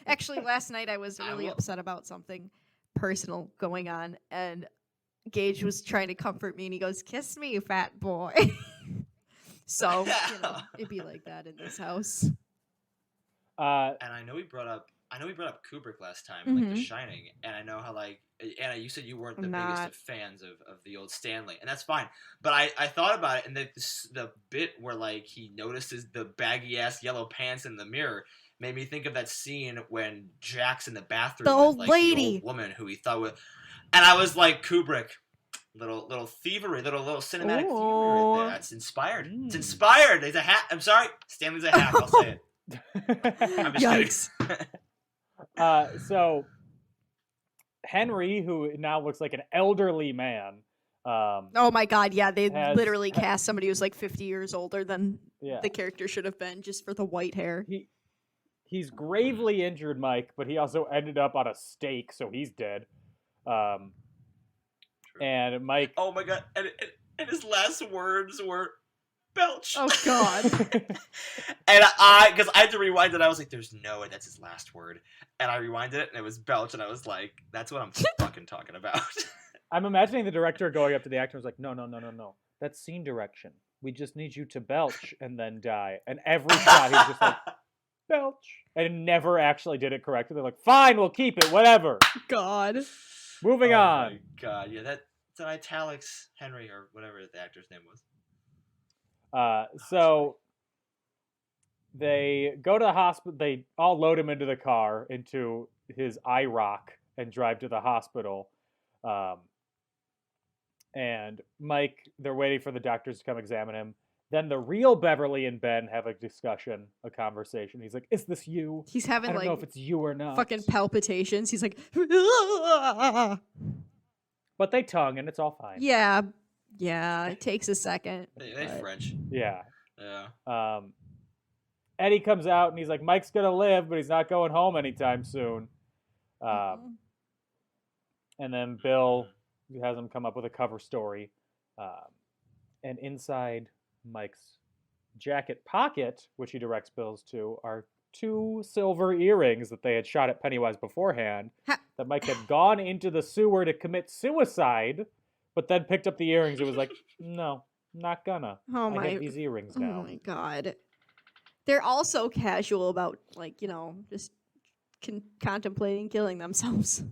actually last night I was really upset about something personal going on and Gage was trying to comfort me and he goes, "Kiss me, fat boy." So, it'd be like that in this house. And I know we brought up Kubrick last time, like The Shining, and I know how like Anna, you said you weren't the biggest of fans of the old Stanley, and that's fine. But I thought about it, and the bit where like he notices the baggy ass yellow pants in the mirror made me think of that scene when Jack's in the bathroom The with old like lady. the old woman who he thought was, and I was like, Kubrick, little thievery, little cinematic thievery right there. That's inspired. It's inspired. There's a hat. I'm sorry, Stanley's a hack. I'll say it. I'm just kidding. So Henry, who now looks like an elderly man. Oh my god, yeah, they has- literally cast somebody who's like 50 years older than Yeah. the character should have been just for the white hair. He's gravely injured Mike, but he also ended up on a stake, so he's dead. And Mike. Oh my god! And his last words were belch. Oh god! And because I had to rewind it, I was like, "There's no way that's his last word." And I rewinded it, and it was belch, and I was like, "That's what I'm fucking talking about." I'm imagining the director going up to the actor and was like, "No, that's scene direction. we just need you to belch and then die. And every shot, he's just like, belch. And never actually did it correctly. They're like, fine, we'll keep it, whatever. God. Moving on. My God, yeah, that's an italics Henry or whatever the actor's name was. So they go to the hospital. They all load him into the car, into his IROC, and drive to the hospital. And Mike, they're waiting for the doctors to come examine him. Then the real Beverly and Ben have a discussion, a conversation. He's like, is this you? He's having I don't like know if it's you or not. fucking palpitations. He's like, But they tongue, and it's all fine. yeah, it takes a second. They but- French. Yeah. Yeah. Eddie comes out, and he's like, Mike's going to live, but he's not going home anytime soon. And then Bill has him come up with a cover story. And inside Mike's jacket pocket, which he directs Bill's to, are 2 silver earrings that they had shot at Pennywise beforehand. That Mike had gone into the sewer to commit suicide, but then picked up the earrings and was like, no, not gonna. I have these earrings now. Oh my God. They're all so casual about, like, just contemplating killing themselves.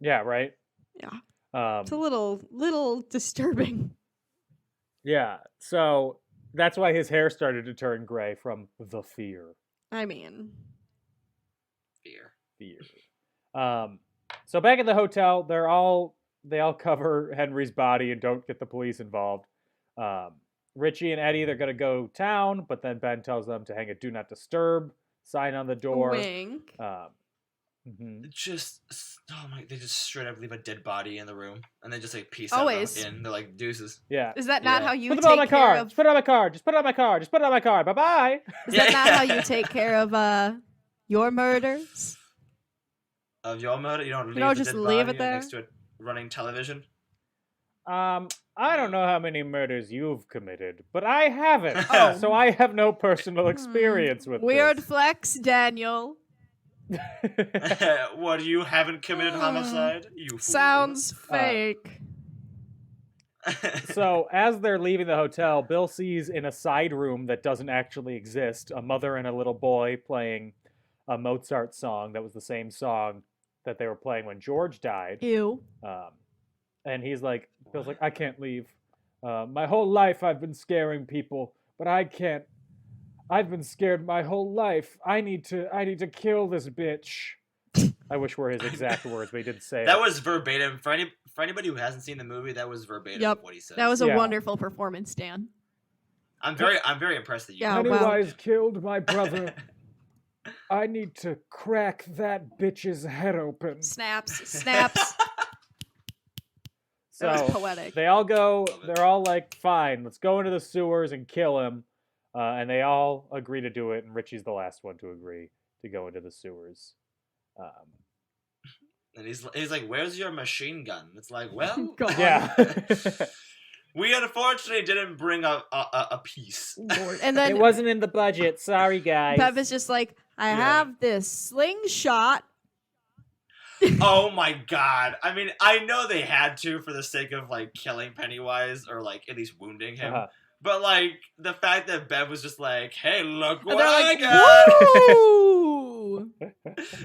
Yeah, right? Yeah. It's a little disturbing. Yeah, so that's why his hair started to turn gray from the fear. I mean, Fear. So back at the hotel, they all cover Henry's body and don't get the police involved. Richie and Eddie, they're gonna go town, but then Ben tells them to hang a "Do Not Disturb" sign on the door. wink. Just they just straight up leave a dead body in the room, and they just like peace Always. out in. They're like deuces. Yeah. Is that not Yeah. how you Put them on my take care car. of? Just put it on my car. Just put it on my car. Just put it on my car. Bye bye. Is that not how you take care of your murders? Of your murder, you don't leave don't the just dead leave body it there? next to a running television. I don't know how many murders you've committed, but I haven't. Oh. So I have no personal experience with Weird this. flex, Daniel. What, you haven't committed homicide? You fool. Sounds fake. So as they're leaving the hotel, Bill sees in a side room that doesn't actually exist a mother and a little boy playing a Mozart song that was the same song that they were playing when George died. Ew. And Bill's like, I can't leave. My whole life I've been scaring people, but I can't. I've been scared my whole life. I need to kill this bitch. I wish were his exact words, but he didn't say That it. was verbatim. For anybody who hasn't seen the movie, that was verbatim Yep. what he said. That was a Yeah. wonderful performance, Dan. I'm very impressed that you. Yeah, Pennywise killed my brother. I need to crack that bitch's head open. Snaps. So That was poetic. they all go. They're all like, "Fine, let's go into the sewers and kill him." And they all agree to do it. And Richie's the last one to agree to go into the sewers. And he's like, "Where's your machine gun?" It's like, well, God. Yeah. we unfortunately didn't bring a piece. Lord. And then It wasn't in the budget. Sorry, guys. Bev is just like, I have this slingshot. Oh my God! I mean, I know they had to for the sake of like killing Pennywise or like at least wounding him. But like the fact that Bev was just like, "Hey, look And what they're I like, got!" woo!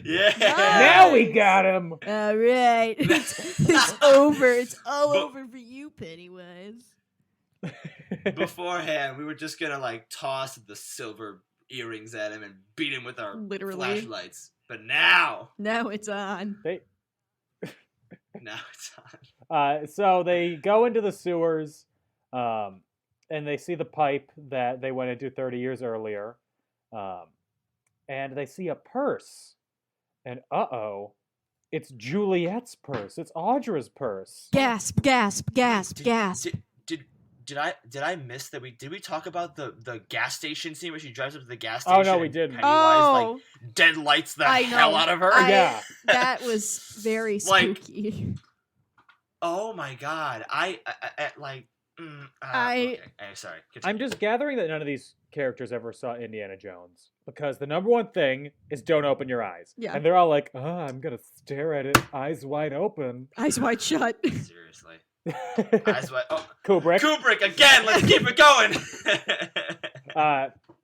Yeah. Now we got him. All right. It's over. It's all over for you, Pennywise. Beforehand, we were just gonna like toss the silver earrings at him and beat him with our Literally. flashlights. But now Now it's on. it's on. So they go into the sewers, and they see the pipe that they went into 30 years earlier, and they see a purse, and it's Juliet's purse. It's Audra's purse. Gasp, gasp, gasp, gasp. Did I miss that? Did we talk about the gas station scene where she drives up to the gas Oh, station? no, we and didn't. Pennywise like dead lights the I hell know. out of her. Yeah. That was very Like- spooky. Oh my God! Okay. Sorry. Continue. I'm just gathering that none of these characters ever saw Indiana Jones, because the number one thing is don't open your eyes. Yeah. And they're all like, I'm going to stare at it eyes wide open. Eyes wide shut. Seriously. Kubrick. Again. Let's keep it going.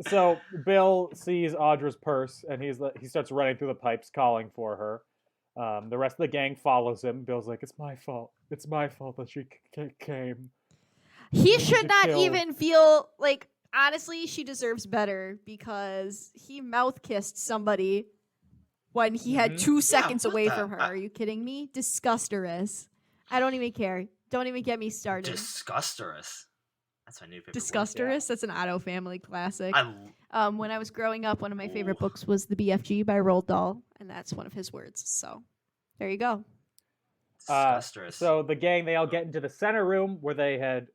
So Bill sees Audra's purse, and he starts running through the pipes, calling for her. The rest of the gang follows him. Bill's like, "It's my fault. It's my fault that she came." He should not even feel like. Honestly, she deserves better because he mouth kissed somebody when he had 2 seconds away from her. Are you kidding me? Disgusterous. I don't even care. Don't even get me started. Disgusterous. That's my new favorite. Disgusterous. That's an Otto family classic. When I was growing up, one of my favorite books was The BFG by Roald Dahl, and that's one of his words. So there you go. Disgusterous. So the gang, they all get into the center room where they had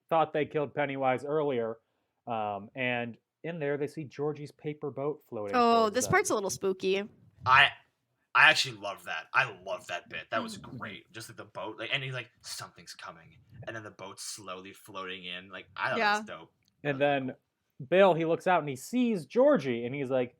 thought they killed Pennywise earlier. And in there, they see Georgie's paper boat floating. Oh, this part's a little spooky. I actually love that. I love that bit. That was great. Just like the boat, and he's like, something's coming, and then the boat's slowly floating in. Like, I thought that was dope. And then Bill, he looks out and he sees Georgie, and he's like,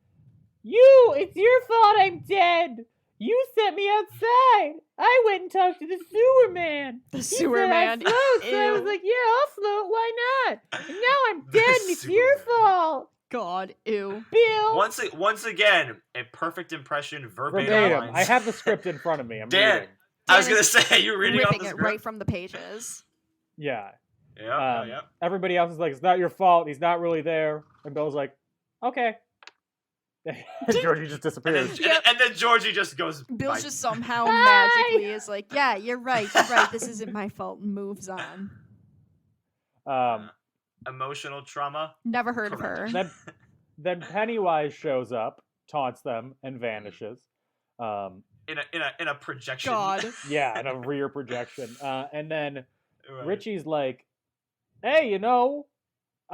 it's your fault I'm dead. You sent me outside. I went and talked to the sewer man. The sewer man. So I was like, yeah, I'll float. Why not? And now I'm dead, and it's your fault. God, ew. Bill. Once again, a perfect impression, verbatim. lines. I have the script in front of me. I'm Dan, reading. I was gonna say, you're reading off the ripping it script? right from the pages. Yeah. Yeah. Everybody else is like, it's not your fault. He's not really there. And Bill's like, okay. And Georgie just disappears. And then Georgie just goes. Bill's just somehow magically is like, yeah, you're right. This isn't my fault, and moves on. Emotional trauma. Never heard of her. Then Pennywise shows up, taunts them, and vanishes. In a projection. God. Yeah, in a rear projection. And then Richie's like, hey,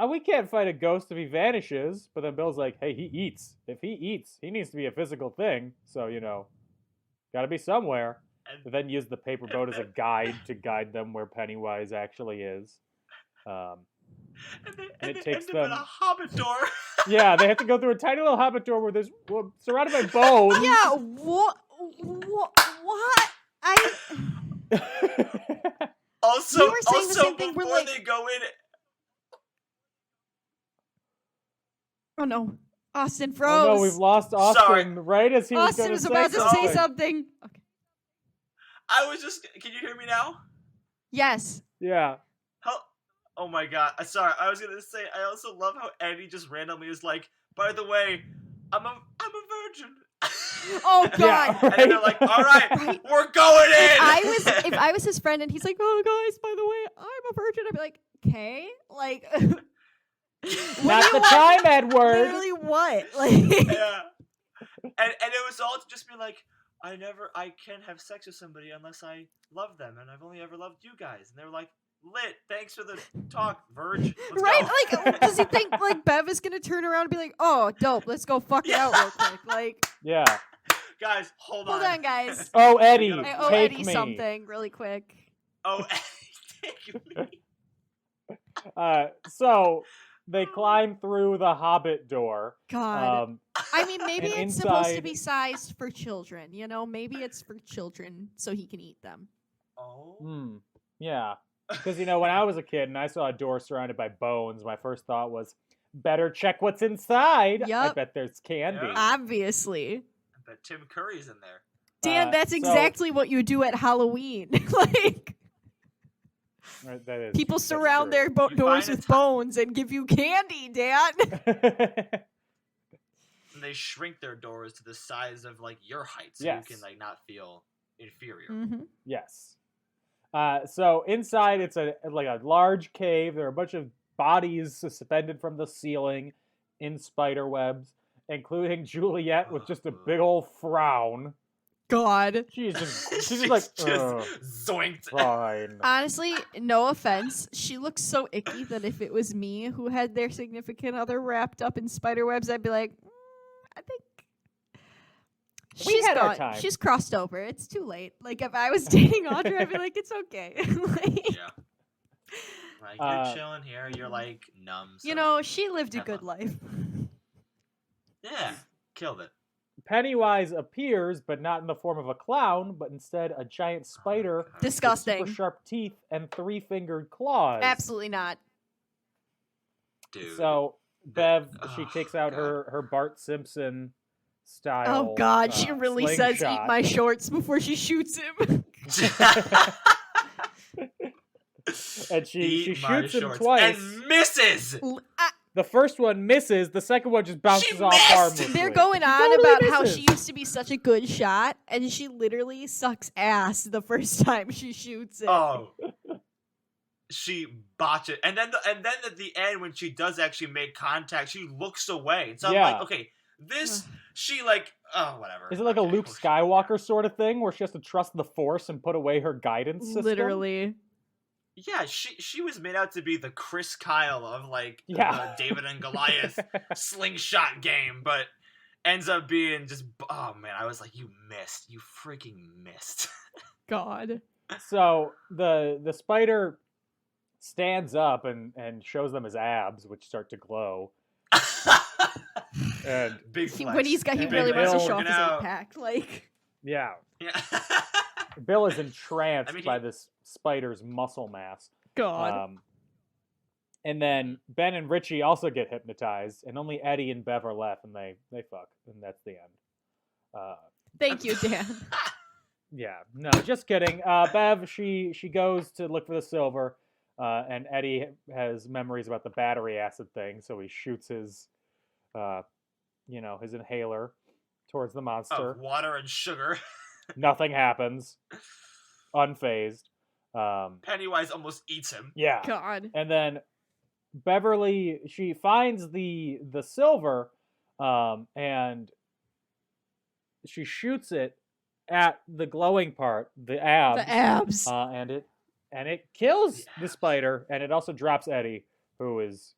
we can't fight a ghost if he vanishes. But then Bill's like, hey, he eats. If he eats, he needs to be a physical thing. So, gotta be somewhere. And then use the paper boat as a guide to guide them where Pennywise actually is. And it takes them in a hobbit door. Yeah, they have to go through a tiny little hobbit door where there's surrounded by bones. Yeah, what? Also, we were saying the same thing. Before they go in. Oh no, Austin froze. Oh no, we've lost Austin. Sorry. Right as he Austin was about to say something. Okay. I was just. Can you hear me now? Yes. Yeah. Oh my god. Sorry, I was gonna say. I also love how Eddie just randomly is like, by the way, I'm a virgin. Oh god. Yeah, right? And then they're like, all right, we're going in. If I was his friend and he's like, oh guys, by the way, I'm a virgin, I'd be like, okay, like. Not the time, Edward. Literally what? Like. Yeah. And it was all to just be like, I can't have sex with somebody unless I love them, and I've only ever loved you guys. And they were like, lit. Thanks for the talk, Verge. Right? Like, does he think like Bev is gonna turn around and be like, "Oh, dope, let's go fuck it out real quick"? Like, yeah. Guys, hold on. Hold on, guys. Oh, Eddie, I owe take Eddie me. something really quick. Oh, Eddie, take me. So they climb through the Hobbit door. God. I mean, maybe it's inside... supposed to be sized for children. Maybe it's for children so he can eat them. Oh. Yeah. Because, when I was a kid and I saw a door surrounded by bones, my first thought was, better check what's inside. Yep. I bet there's candy. Yeah. Obviously. I bet Tim Curry's in there. Dan, that's exactly what you do at Halloween. Like, people surround their doors with bones and give you candy, Dan. And they shrink their doors to the size of, like, your height so you can, like, not feel inferior. Mm-hmm. Yes. So inside, it's like a large cave. There are a bunch of bodies suspended from the ceiling in spider webs, including Juliet with just a big old frown. God. She's just like, zoinked. Fine. Honestly, no offense, she looks so icky that if it was me who had their significant other wrapped up in spider webs, I'd be like, I think she's our time. She's crossed over. It's too late. Like, if I was dating Audra, I'd be like, it's okay. Like, yeah. Like, you're chilling here. You're, like, numb. So she lived a good life. Yeah. Killed it. Pennywise appears, but not in the form of a clown, but instead a giant spider Disgusting. with super sharp teeth and 3-fingered claws. Absolutely not. Dude. So Bev, she Oh, takes out God. her Bart Simpson style. Oh God, she really says slingshot. eat my shorts before she shoots him. And she Eat my shoots him shorts. twice. And misses! The first one misses. The second one just bounces off missed! harmlessly. They're going on Totally about how misses. she used to be such a good shot, and she literally sucks ass the first time she shoots it. Oh. She botched it. And then at the end, when she does actually make contact, she looks away. So I'm Yeah. like, okay, this, she like, oh, whatever. Is it like a Okay, Luke oh, shit. Skywalker sort of thing where she has to trust the Force and put away her guidance system? Literally. Yeah, she was made out to be the Chris Kyle of like Yeah. the David and Goliath slingshot game, but ends up being just, oh man, I was like, you freaking missed. God. So the spider stands up and shows them his abs, which start to glow. And Big flex. When he Big really wants to Bill show off working his out. 8-pack, like. yeah, Yeah. Bill is entranced I mean, by this spider's muscle mass. God. And then Ben and Richie also get hypnotized, and only Eddie and Bev are left, and they fuck, and that's the end. Thank you, Dan. Yeah, no, just kidding. Bev, she goes to look for the silver, and Eddie has memories about the battery acid thing, so he shoots his, his inhaler towards the monster. Of water and sugar. Nothing happens. Unfazed. Pennywise almost eats him. Yeah. God. And then Beverly, she finds the silver, and she shoots it at the glowing part, the abs. The abs. And it kills the spider, and it also drops Eddie, who is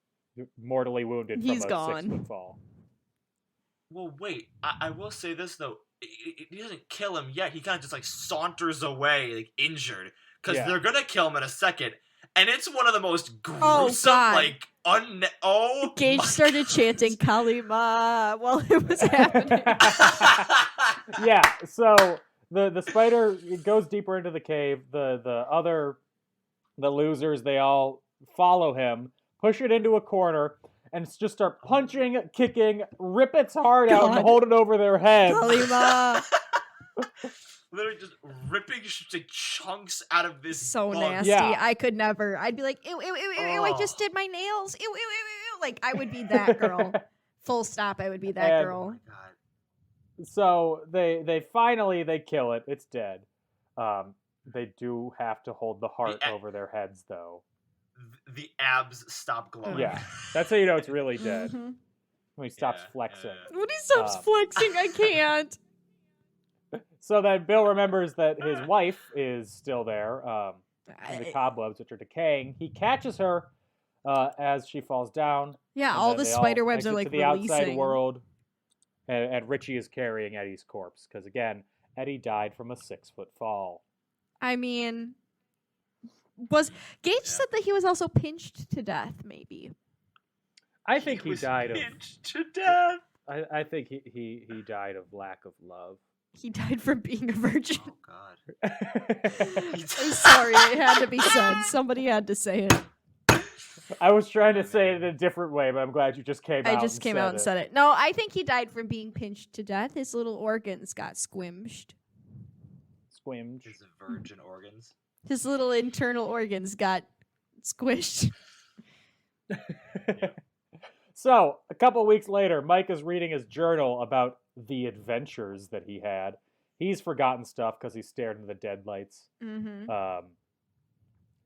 mortally wounded He's from a gone. 6-foot fall. Well, wait. I will say this though. He doesn't kill him yet. He kind of just like saunters away, like injured, because Yeah. they're gonna kill him in a second. And it's one of the most Oh, gruesome, God. like Gage started chanting Kalima while it was happening. Yeah, so the spider it goes deeper into the cave. The losers, they all follow him, push it into a corner, and just start punching, kicking, rip its heart out, and God. hold it over their head. Kalima. Literally just ripping like chunks out of this. So bug. nasty. Yeah. I could never. I'd be like, ew, ew, ew, ew, ew, I just did my nails. Ew, ew, ew, ew, ew. Like, I would be that girl. Full stop, I would be that And- girl. God. So they finally kill it. It's dead. They do have to hold the heart over their heads, though. The abs stop glowing. Yeah, that's how you know it's really dead. Mhm. When he stops Yeah, flexing. yeah. When he stops flexing, I can't. So then Bill remembers that his wife is still there, in the cobwebs, which are decaying. He catches her as she falls down. Yeah, and all then the they spider webs exit are like to the outside releasing. world. And Richie is carrying Eddie's corpse because again, Eddie died from a 6-foot fall. I mean, was Gage said that he was also pinched to death? Maybe. I think he was died of. pinched to death. I think he died of lack of love. He died from being a virgin. Oh God. I'm sorry, it had to be said. Somebody had to say it. I was trying to say it in a different way, but I'm glad you just came out. I just came out and said it. No, I think he died from being pinched to death. His little organs got squished. Squimmed. His virgin organs. His little internal organs got squished. So, a couple weeks later, Mike is reading his journal about the adventures that he had. He's forgotten stuff because he stared into the deadlights. Mm-hmm.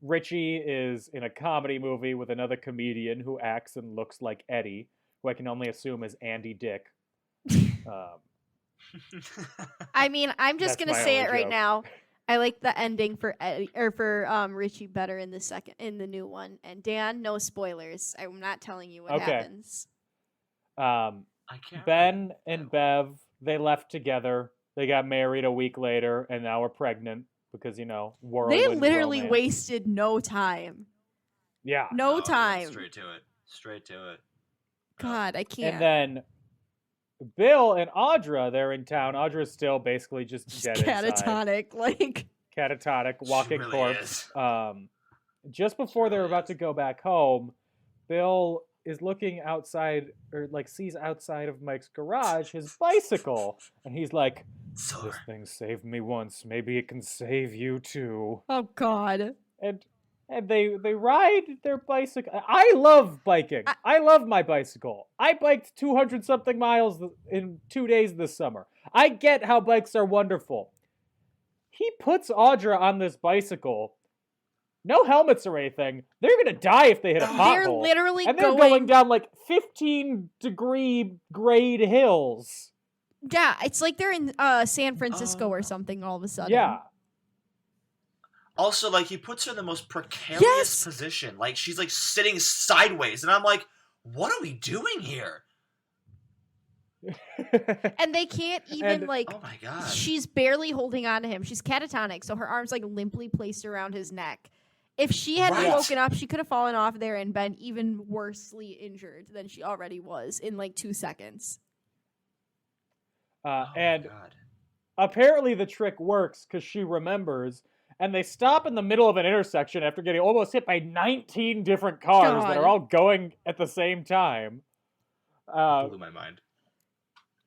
Richie is in a comedy movie with another comedian who acts and looks like Eddie, who I can only assume is Andy Dick. I mean, I'm just That's gonna my say only it right joke. now. I like the ending for Eddie or for Richie better in the new one. And Dan, no spoilers. I'm not telling you what Okay. happens. I can't. Ben and Bev, they left together. They got married a week later, and now are pregnant because, whirlwind They literally romance. wasted no time. Yeah. No Oh, yeah, time. straight to it. Straight to it. God, I can't. And then Bill and Audra, they're in town. Audra's still basically just dead inside. Catatonic, like. Catatonic, walking really corpse. is. Just before they're really about is. to go back home, Bill is looking outside, or like sees outside of Mike's garage his bicycle, and he's like, So "This thing saved me once. Maybe it can save you too." Oh God. And they ride their bicycle. I love biking. I love my bicycle. I biked 200 something miles in 2 days this summer. I get how bikes are wonderful. He puts Audra on this bicycle. No helmets or anything. They're gonna die if they hit a pothole. They're literally and they're going down like 15-degree grade hills. Yeah, it's like they're in San Francisco or something all of a sudden. Yeah. Also, like, he puts her in the most precarious Yes! position. Like, she's like sitting sideways, and I'm like, what are we doing here? And they can't even like. Oh my god. She's barely holding on to him. She's catatonic, so her arms like limply placed around his neck. If she hadn't Right. woken up, she could have fallen off there and been even worsely injured than she already was in like 2 seconds. Oh my And god. apparently the trick works because she remembers, and they stop in the middle of an intersection after getting almost hit by 19 different cars that God. are all going at the same time. Blew my mind.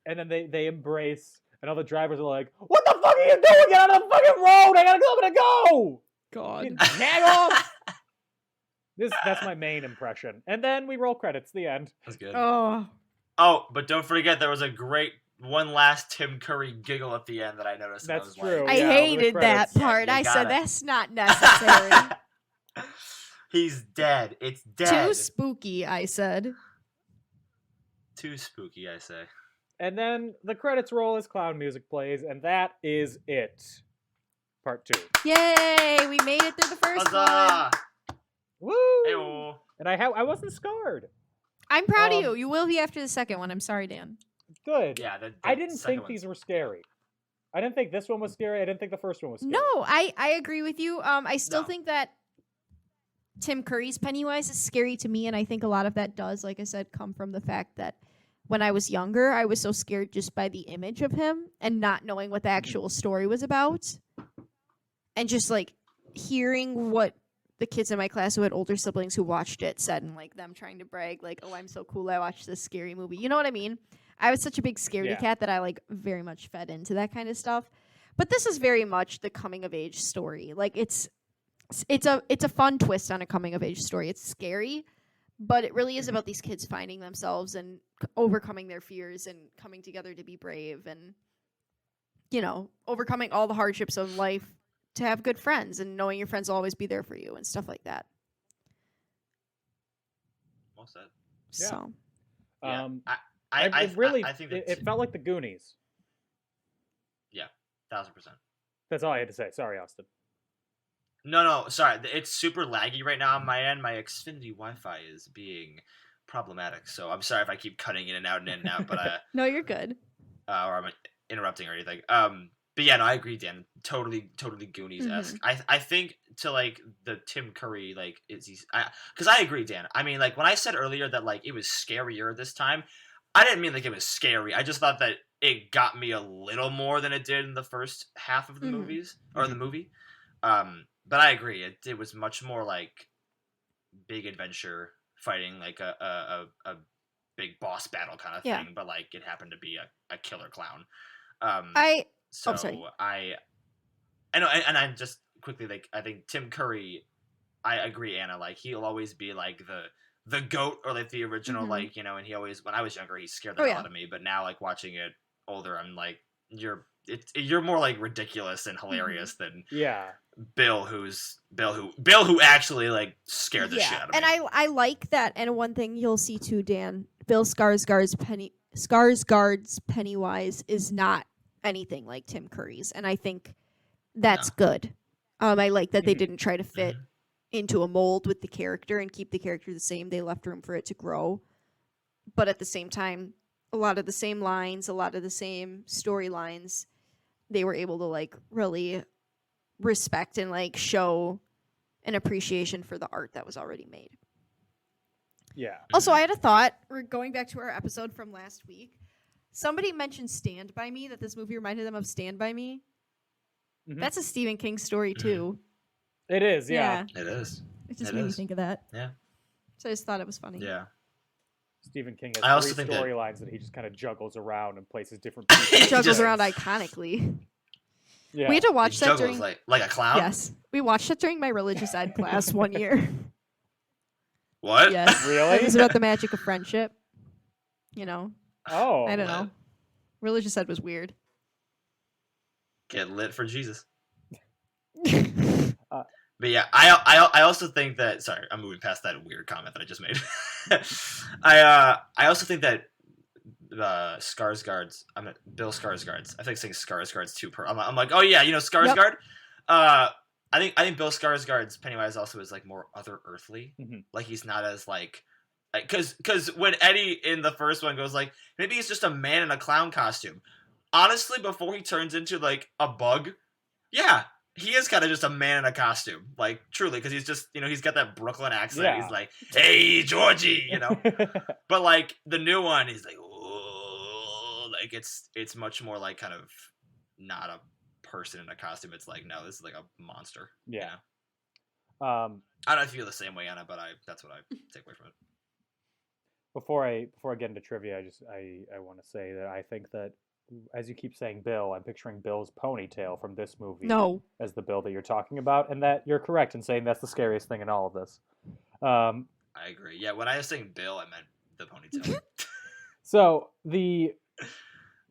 And then they embrace, and all the drivers are like, "What the fuck are you doing? Get out of the fucking road! I'm gonna go!" God. You nag off. That's my main impression. And then we roll credits. The end. That's good. Oh. Oh, but don't forget there was a great one last Tim Curry giggle at the end that I noticed. and That's I was true. Like, I Yeah, over the hated that credits. part. Yeah, you I said gotta- that's not necessary. He's dead. It's dead. Too spooky, I said. Too spooky, I say. And then the credits roll as clown music plays, and that is it. Part 2. Yay! We made it through the first one. Huzzah! Woo! Ayo. And I wasn't scarred. I'm proud of you. You will be after the second one. I'm sorry, Dan. Good. Yeah, the I didn't second think one's- these were scary. I didn't think this one was scary. I didn't think the first one was scary. No, I agree with you. I still No. think that Tim Curry's Pennywise is scary to me, and I think a lot of that does, like I said, come from the fact that when I was younger, I was so scared just by the image of him and not knowing what the actual story was about. And just like hearing what the kids in my class who had older siblings who watched it said, and like them trying to brag, like, "Oh, I'm so cool, I watched this scary movie." You know what I mean? I was such a big scaredy Yeah. cat that I like very much fed into that kind of stuff. But this is very much the coming of age story. Like it's a fun twist on a coming of age story. It's scary, but it really is about these kids finding themselves and overcoming their fears and coming together to be brave and, you know, overcoming all the hardships of life to have good friends and knowing your friends will always be there for you and stuff like that. Well said. Yeah. So Yeah. I think that it felt like the Goonies. 1000%. That's all I had to say. Sorry, Austin. No, sorry. It's super laggy right now on my end. My Xfinity Wi-Fi is being problematic, so I'm sorry if I keep cutting in and out and in and out, but no, you're good. or I'm interrupting or anything. But yeah, no, I agree, Dan. Totally Goonies-esque. I think to like the Tim Curry like because I agree, Dan. I mean, like when I said earlier that like it was scarier this time, I didn't mean like it was scary. I just thought that it got me a little more than it did in the first half of the movies or the movie. But I agree. It was much more like big adventure fighting like a big boss battle kind of thing, but like it happened to be a killer clown. Sorry. I know, and I just quickly like I think Tim Curry. I agree, Anna. Like he'll always be like the goat or like the original, like, you know. And he always, when I was younger, he scared the hell out of me. But now, like watching it older, I'm like, you're more like ridiculous and hilarious than Bill, who actually like scared the shit out of me. And I like that. And one thing you'll see too, Dan, Bill Skarsgård's Pennywise is not anything like Tim Curry's, and I think that's good. I like that they didn't try to fit into a mold with the character and keep the character the same. They left room for it to grow, but at the same time, a lot of the same lines, a lot of the same storylines, they were able to like really respect and like show an appreciation for the art that was already made. Yeah. Also, I had a thought. We're going back to our episode from last week. Somebody mentioned Stand By Me, that this movie reminded them of Stand By Me. Mhm. That's a Stephen King story, too. It is, yeah. It is. It just It made me is. think of that. Yeah. So I just thought it was funny. Yeah. Stephen King I has also three think that- storylines that he just kind of juggles around and places different pieces. Juggles Just- around iconically. Yeah. We had to He watch that juggles during... like a clown. Yes. We watched it during my religious ed class one year. What? Yes. Really? It was about the magic of friendship. You know? Oh. I don't what? know. Religious ed was weird. Get lit for Jesus. Uh, But yeah, I also think that, sorry, I'm moving past that weird comment that I just made. I also think that Skarsgård's, Bill Skarsgård's, I think saying Skarsgård's too I'm like, oh yeah, you know Skarsgård. I think Bill Skarsgård's Pennywise also is like more other earthly. Mhm. Like he's not as like, because when Eddie in the first one goes like, maybe he's just a man in a clown costume. Honestly, before he turns into like a bug, yeah, he is kind of just a man in a costume, like truly, because he's just, you know, he's got that Brooklyn accent. Yeah. He's like, hey Georgie, you know. But like the new one, he's like, oh, like it's much more like kind of not a person in a costume. It's like, no, this is like a monster. Yeah. You know? I don't know if you feel the same way, Anna, but that's what I take away from it. Before I get into trivia, I want to say that I think that, as you keep saying Bill, I'm picturing Bill's ponytail from this movie No. as the Bill that you're talking about, and that you're correct in saying that's the scariest thing in all of this. I agree. Yeah, when I was saying Bill, I meant the ponytail. So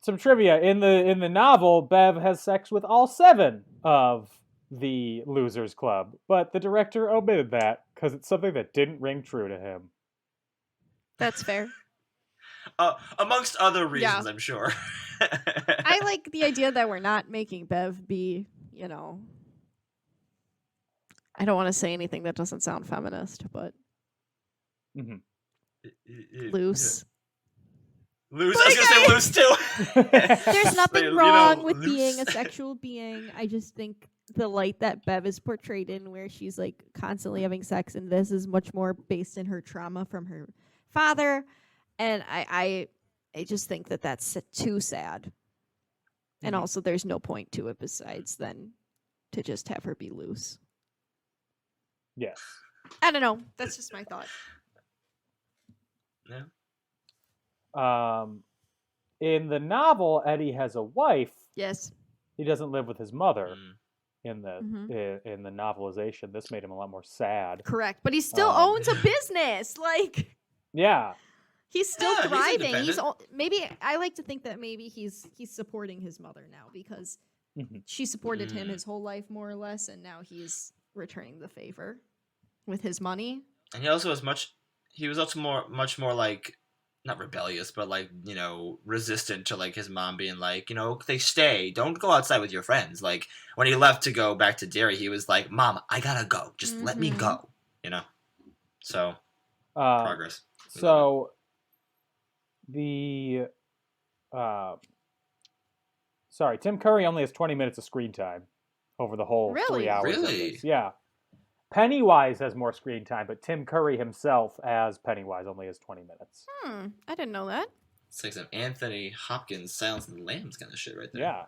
some trivia in the novel, Bev has sex with all 7 of the Losers Club, but the director omitted that because it's something that didn't ring true to him. That's fair. Amongst other reasons, Yeah. I'm sure. I like the idea that we're not making Bev be, you know... I don't want to say anything that doesn't sound feminist, but Mhm. loose. Loose. I was gonna say loose too. There's nothing You know, wrong with loose. being a sexual being. I just think the light that Bev is portrayed in, where she's like constantly having sex, and this is much more based in her trauma from her father, and I just think that that's too sad. And Mhm. also, there's no point to it besides then to just have her be loose. Yes. I don't know. That's just my thought. Yeah. In the novel, Eddie has a wife. Yes. He doesn't live with his mother Mm. in the novelization. This made him a lot more sad. Correct. But he still Um, owns a business. Like, Yeah. he's still Yeah, he's thriving. independent. Maybe I like to think that maybe he's supporting his mother now because Mhm. she supported him Mm. his whole life more or less, and now he's returning the favor with his money. And he also was much more like, not rebellious, but like, you know, resistant to like his mom being like, you know, they stay, don't go outside with your friends. Like when he left to go back to Derry, he was like, Mom, I gotta go. Just let me Mhm. go. You know? So progress. We love So sorry, Tim Curry only has 20 minutes of screen time over the whole Really? 3 hours. of Really? this. Yeah. Pennywise has more screen time, but Tim Curry himself as Pennywise only has 20 minutes. I didn't know that. It's like some Anthony Hopkins Silence of the Lambs kind of shit right there.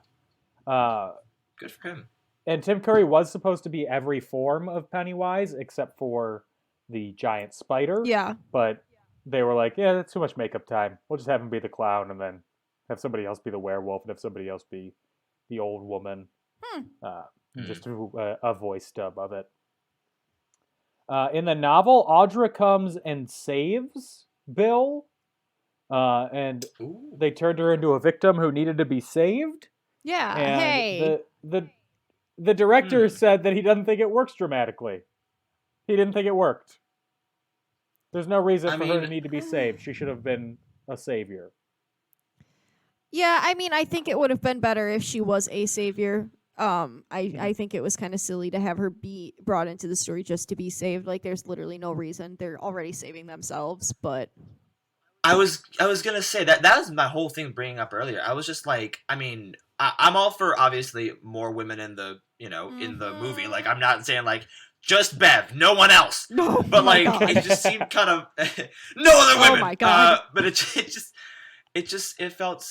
Yeah. Good for him. And Tim Curry was supposed to be every form of Pennywise except for the giant spider. Yeah. But they were like, yeah, that's too much makeup time. We'll just have him be the clown and then have somebody else be the werewolf and have somebody else be the old woman. Just do a voice dub of it. In the novel, Audra comes and saves Bill. And Ooh. they turned her into a victim who needed to be saved. Yeah. And Hey. the director said that he doesn't think it works dramatically. He didn't think it worked. There's no reason for her to need to be saved. She should have been a savior. Yeah, I mean, I think it would have been better if she was a savior. I think it was kind of silly to have her be brought into the story just to be saved. Like, there's literally no reason. They're already saving themselves, but... I was gonna say that was my whole thing bringing up earlier. I was just like, I mean, I'm all for obviously more women in the in the movie. Like, I'm not saying like just Bev, no one else. No, But like, it just seemed kind of no other women. Oh my God. But it just it felt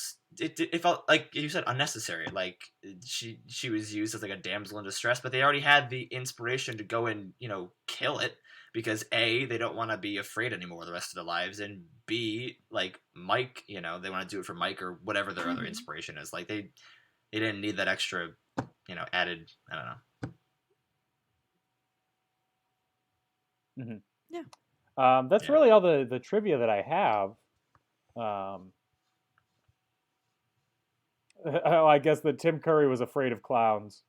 like you said unnecessary. Like she was used as like a damsel in distress, but they already had the inspiration to go and kill it because A, they don't want to be afraid anymore the rest of their lives, and B, like Mike, they want to do it for Mike or whatever their other inspiration is. Like they didn't need that extra added, I don't know. Yeah. That's really all the trivia that I have. I guess that Tim Curry was afraid of clowns.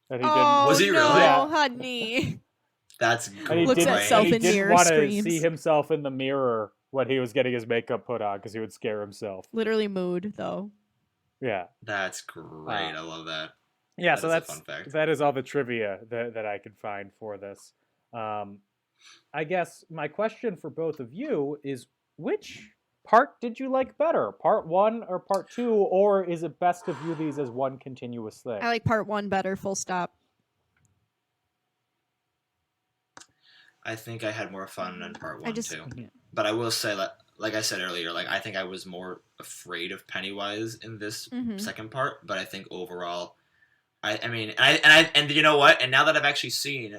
That he didn't. Was he no, really? Yeah. honey. That's And great. he Looks didn't, at self and he in didn't mirror, want to screams. see himself in the mirror when he was getting his makeup put on because he would scare himself. Literally mood though. Yeah. That's great. I love that. Yeah, That so is a that's fun fact. that is all the trivia that I could find for this. I guess my question for both of you is, which part did you like better, part 1 or part 2, or is it best to view these as one continuous thing? I like part 1 better. Full stop. I think I had more fun in part 1 too. Mm-hmm. But I will say that, like I said earlier, like I think I was more afraid of Pennywise in this second part. But I think overall, I mean, and you know what? And now that I've actually seen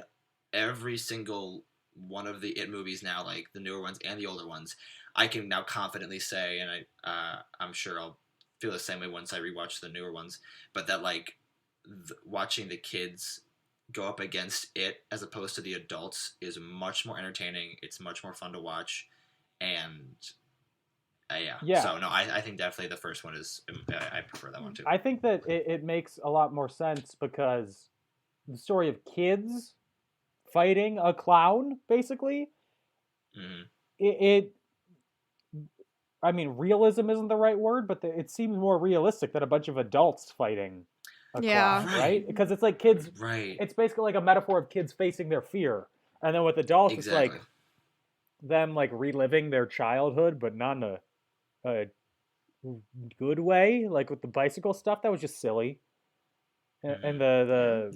every single one of the It movies now, like the newer ones and the older ones, I can now confidently say, and I'm sure I'll feel the same way once I rewatch the newer ones, but that like watching the kids go up against it as opposed to the adults is much more entertaining. It's much more fun to watch, and yeah. So no, I think definitely the first one is. I prefer that one too. I think that it makes a lot more sense because the story of kids fighting a clown, basically, I mean, realism isn't the right word, but it seems more realistic than a bunch of adults fighting a clown, right? Because it's like kids. Right. It's basically like a metaphor of kids facing their fear, and then with adults, it's like them like reliving their childhood, but not in a good way. Like with the bicycle stuff, that was just silly, and the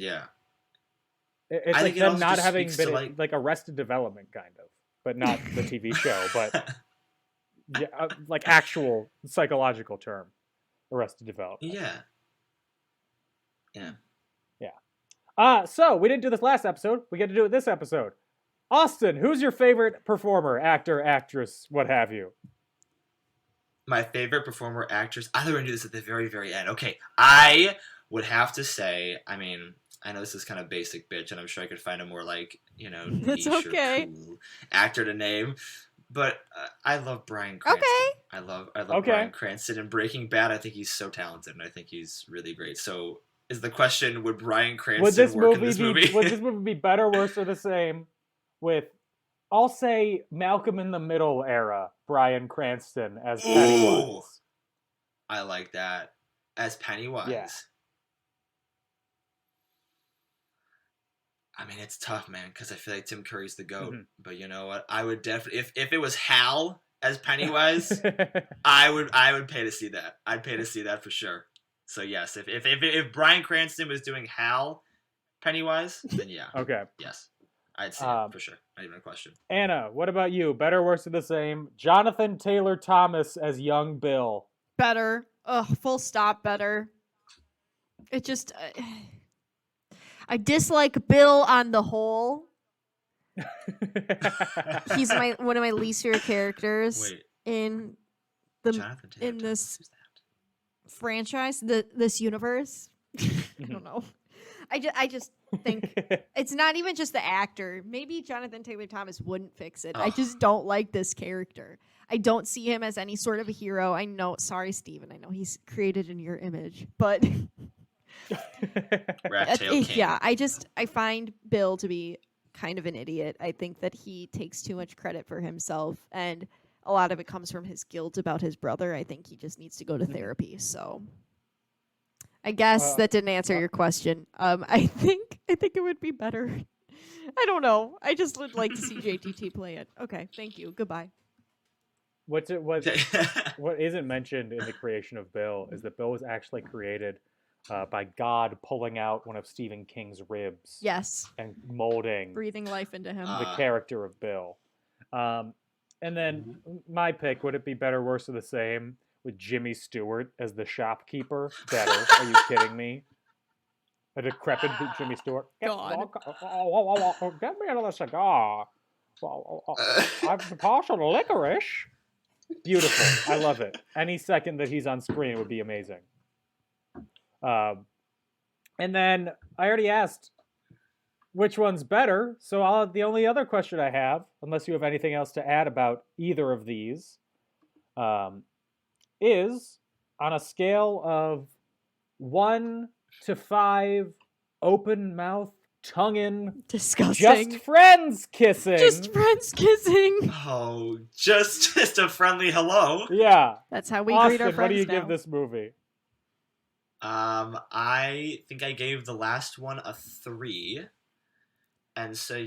it's like them not having been like Arrested Development, kind of, but not the TV show, but yeah, like actual psychological term, Arrested Development. Yeah. So we didn't do this last episode. We get to do it this episode. Austin, who's your favorite performer, actor, actress, what have you? My favorite performer, actress. I thought we were going to do this at the very, very end. Okay, I would have to say, I mean, I know this is kind of basic, bitch, and I'm sure I could find a more like, That's niche okay. or cool actor to name. But I love Bryan Cranston. Okay. I love Bryan Cranston in Breaking Bad. I think he's so talented, and I think he's really great. So, is the question: would Bryan Cranston work in this movie? Would this movie be better, worse, or the same? With, I'll say, Malcolm in the Middle era Bryan Cranston as Pennywise. I like that as Pennywise. Yeah. I mean, it's tough, man, because I feel like Tim Curry's the GOAT. But you know what? I would definitely, if it was Hal as Pennywise, I would pay to see that. I'd pay to see that for sure. So yes, if Bryan Cranston was doing Hal Pennywise, then yeah. Okay. Yes, I'd see it for sure. Not even a question. Anna, what about you? Better, worse, or the same? Jonathan Taylor Thomas as young Bill. Better. Ugh, full stop, better. It just... I dislike Bill on the whole. He's one of my least favorite characters in this franchise, this universe. I don't know. I just think it's not even just the actor. Maybe Jonathan Taylor Thomas wouldn't fix it. I just don't like this character. I don't see him as any sort of a hero. I know. Sorry, Steven. I know he's created in your image, but. Yeah, I find Bill to be kind of an idiot. I think that he takes too much credit for himself, and a lot of it comes from his guilt about his brother. I think he just needs to go to therapy. So I guess that didn't answer your question. I think it would be better. I don't know. I just would like to see JTT play it. Okay, thank you. Goodbye. What isn't mentioned in the creation of Bill is that Bill was actually created by God pulling out one of Stephen King's ribs. Yes. And molding. Breathing life into him. The character of Bill. And then my pick, would it be better, worse, or the same with Jimmy Stewart as the shopkeeper? Better. Are you kidding me? A decrepit Jimmy Stewart. God. Get me another cigar. I'm partial to licorice. Beautiful. I love it. Any second that he's on screen would be amazing. And then I already asked which one's better. So the only other question I have, unless you have anything else to add about either of these, is on a scale of 1 to 5, open mouth, tongue-in, Disgusting. just friends kissing. Just friends kissing. Oh, just a friendly hello. Yeah. That's how we Austin, greet our friends what do you now. give this movie? I think I gave the last one a 3, and so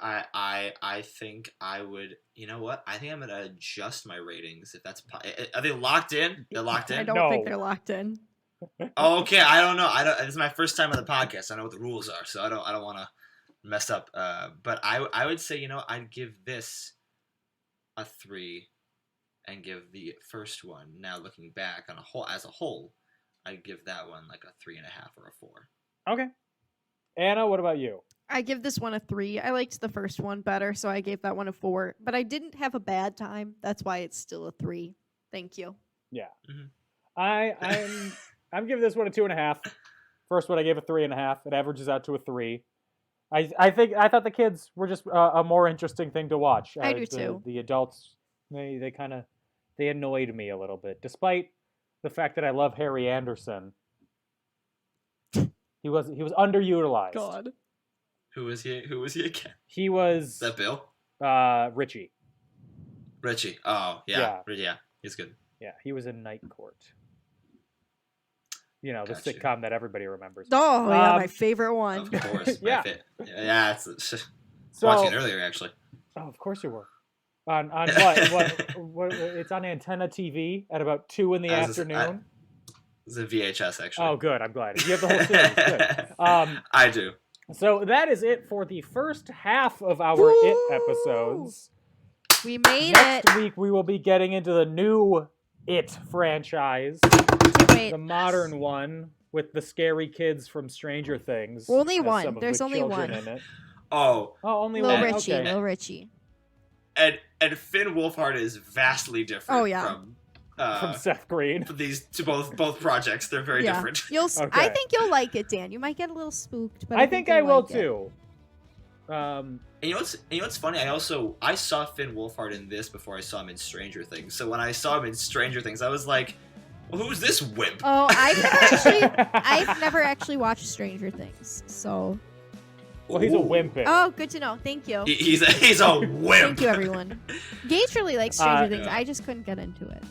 I think I would. You know what? I think I'm gonna adjust my ratings if that's. Are they locked in? They're locked in. I don't No. think they're locked in. Oh, okay, I don't know. This is my first time on the podcast. I know what the rules are, so I don't want to mess up. But I would say, I'd give this a 3, and give the first one. Now looking back on as a whole, I'd give that one like a 3.5 or a 4. Okay. Anna, what about you? I give this one a 3. I liked the first one better, so I gave that one a 4. But I didn't have a bad time. That's why it's still a 3. Thank you. Yeah. Mm-hmm. I'm giving this one a 2.5. First one I gave a 3.5. It averages out to a 3. I thought the kids were just a more interesting thing to watch. I do too. The adults, they annoyed me a little bit, despite the fact that I love Harry Anderson. He was underutilized. God. Who was he again? He was Is that Bill? Richie. Richie. Oh, yeah. Yeah. He's good. Yeah, he was in Night Court. The Gotcha. sitcom that everybody remembers. Oh, yeah, my favorite one. Of course. Yeah. Yeah, it's So, watching it earlier, actually. Oh, of course you were. On what? It's on Antenna TV at about 2 in the afternoon. It's a VHS, actually. Oh, good. I'm glad. You have the whole series. Good. I do. So that is it for the first half of our Woo! It episodes. We made Next it. week we will be getting into the new It franchise, Wait. the modern one with the scary kids from Stranger Things. Only as one. some of There's the only children one. in it. Oh, Only Lil one. Richie. Okay. Lil Richie. and Finn Wolfhard is vastly different Oh, yeah. From Seth Green. these to both projects. They're very different. I Okay. think you'll like it, Dan. You might get a little spooked, but I think I will you'll like it. too. And you know what's funny? I saw Finn Wolfhard in this before I saw him in Stranger Things. So when I saw him in Stranger Things, I was like, well, "Who's this wimp?" Oh, I've never actually watched Stranger Things, so. Well, he's a wimp. Oh, good to know. Thank you. He's a wimp. Thank you, everyone. Gage really likes Stranger Things. yeah. I just couldn't get into it.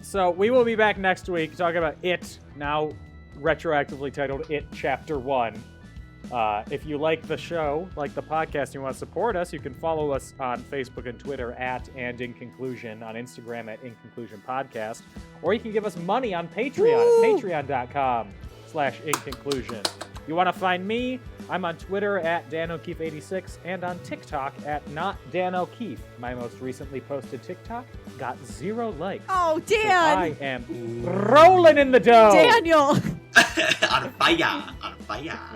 So we will be back next week talking about It, now retroactively titled It Chapter 1. If you like the show, like the podcast, and you want to support us, you can follow us on Facebook and Twitter at And In Conclusion, on Instagram at In Conclusion Podcast, or you can give us money on Patreon at patreon.com/In Conclusion. You want to find me? I'm on Twitter at DanO'Keefe86 and on TikTok at Not Dan O'Keefe. My most recently posted TikTok got 0 likes. Oh, So Dan! I am rolling in the dough. Daniel! On fire.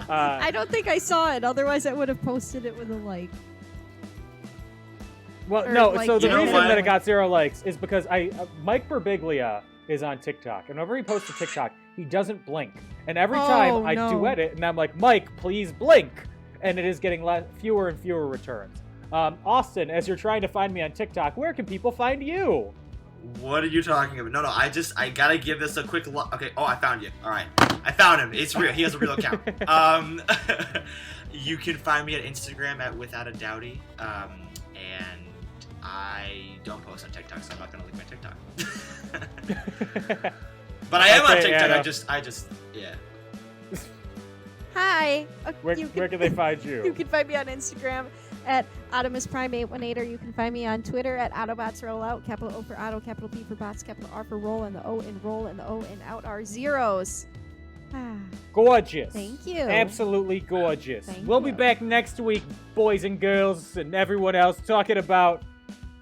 I don't think I saw it. Otherwise, I would have posted it with a like. Well, or no. like, So the you know reason what? that it got 0 likes is because Mike Birbiglia is on TikTok, and whenever he posts a TikTok, he doesn't blink. And every time I no. duet it, and I'm like, Mike, please blink, and it is getting fewer and fewer returns. Austin, as you're trying to find me on TikTok, where can people find you? What are you talking about? No, I gotta give this a quick look. Okay, I found you. All right, I found him. It's real. He has a real account. You can find me at Instagram at Without a Dowdy. And I don't post on TikTok, so I'm not gonna link my TikTok. But I am on Okay, TikTok. Anna. I just, yeah. Hi. Where can they find You you? can find me on Instagram at AutomusPrime818, or you can find me on Twitter at AutobotsRollout, capital O for Auto, capital P for Bots, capital R for Roll, and the O in Roll and the O in Out are zeros. Gorgeous. Thank you. Absolutely gorgeous. Thank We'll be you. back next week, boys and girls, and everyone else, talking about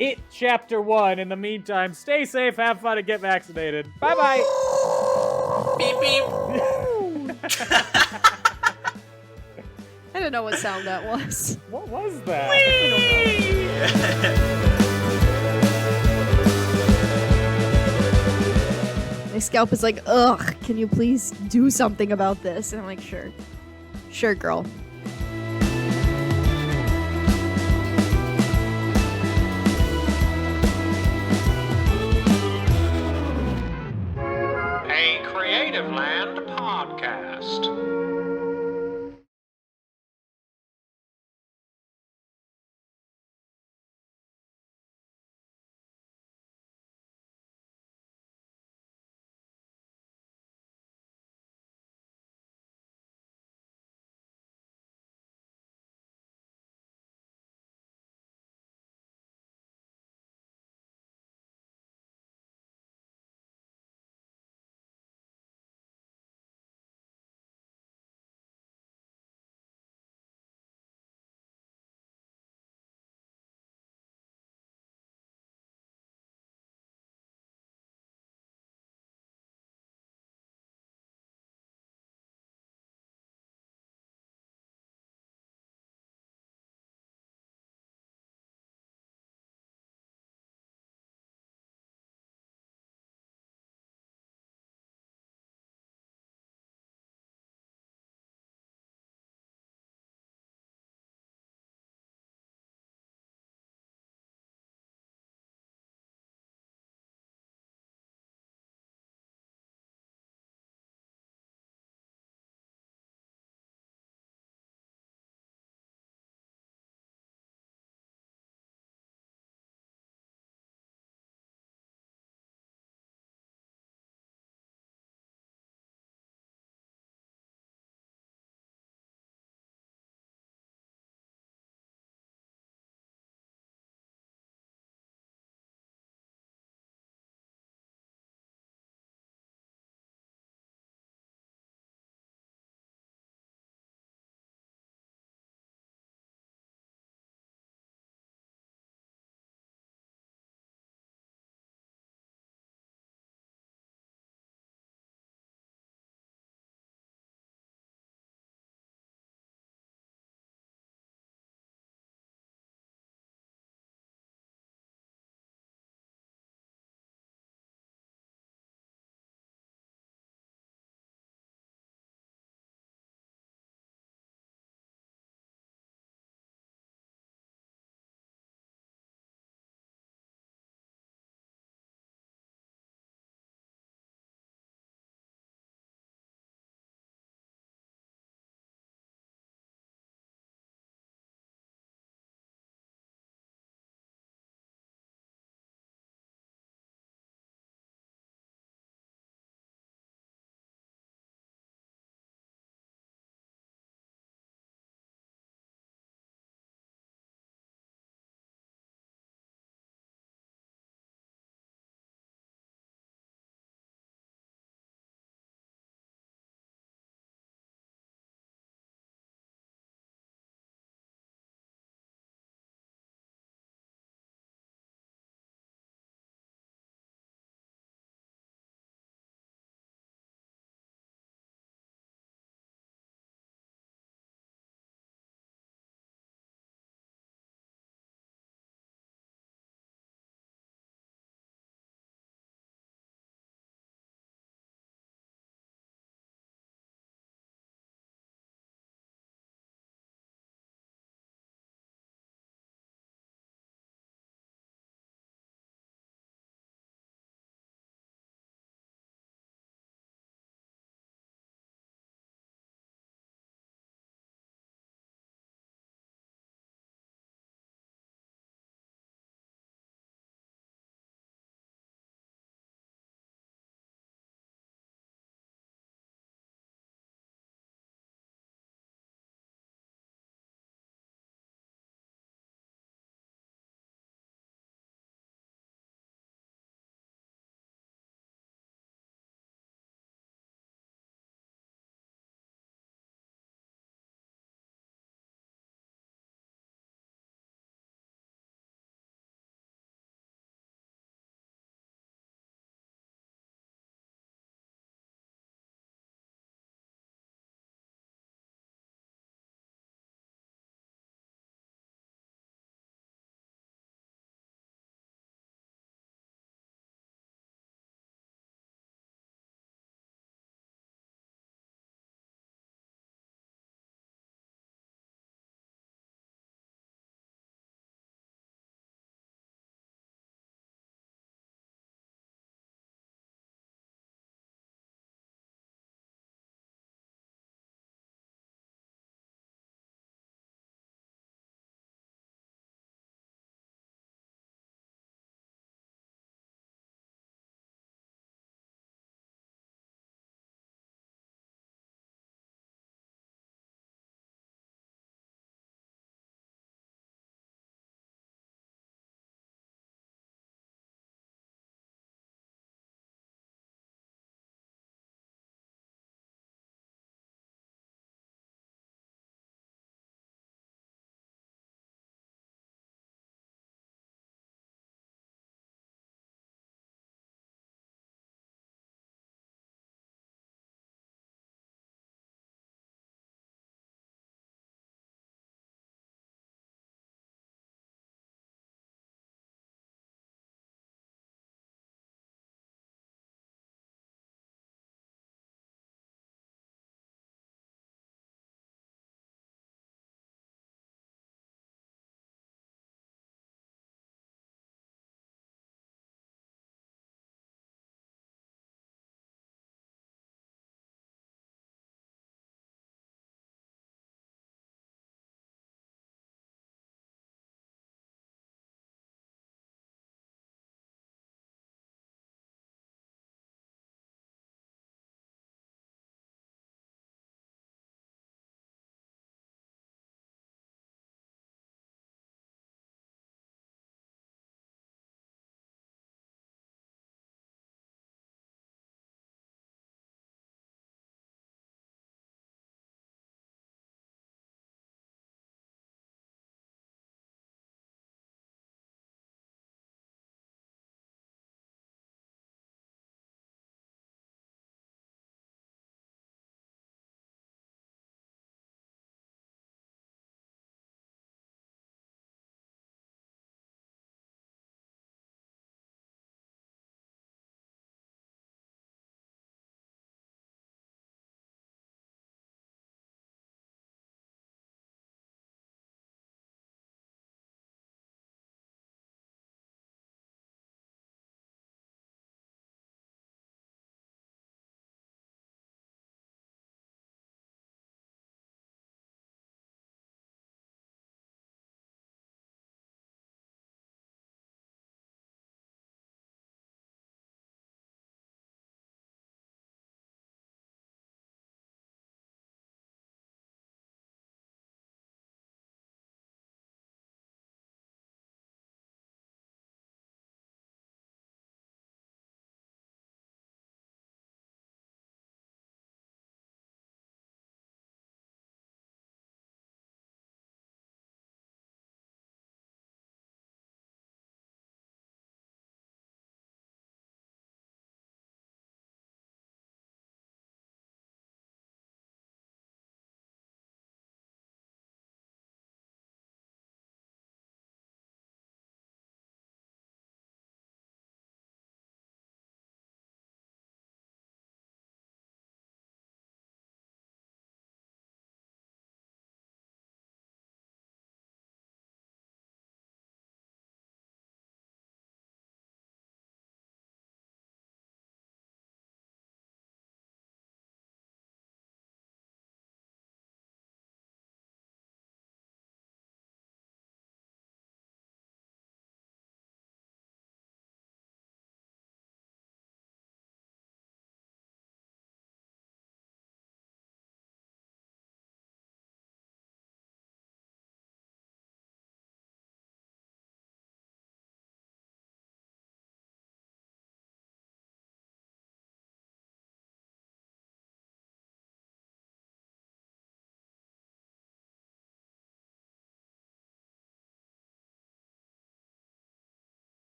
It Chapter 1. In the meantime, stay safe, have fun, and get vaccinated. Bye-bye. Beep beep. I don't know what sound that was. What was that? My scalp is like, ugh, can you please do something about this? And I'm like, sure. Sure, girl. A Creative Land podcast.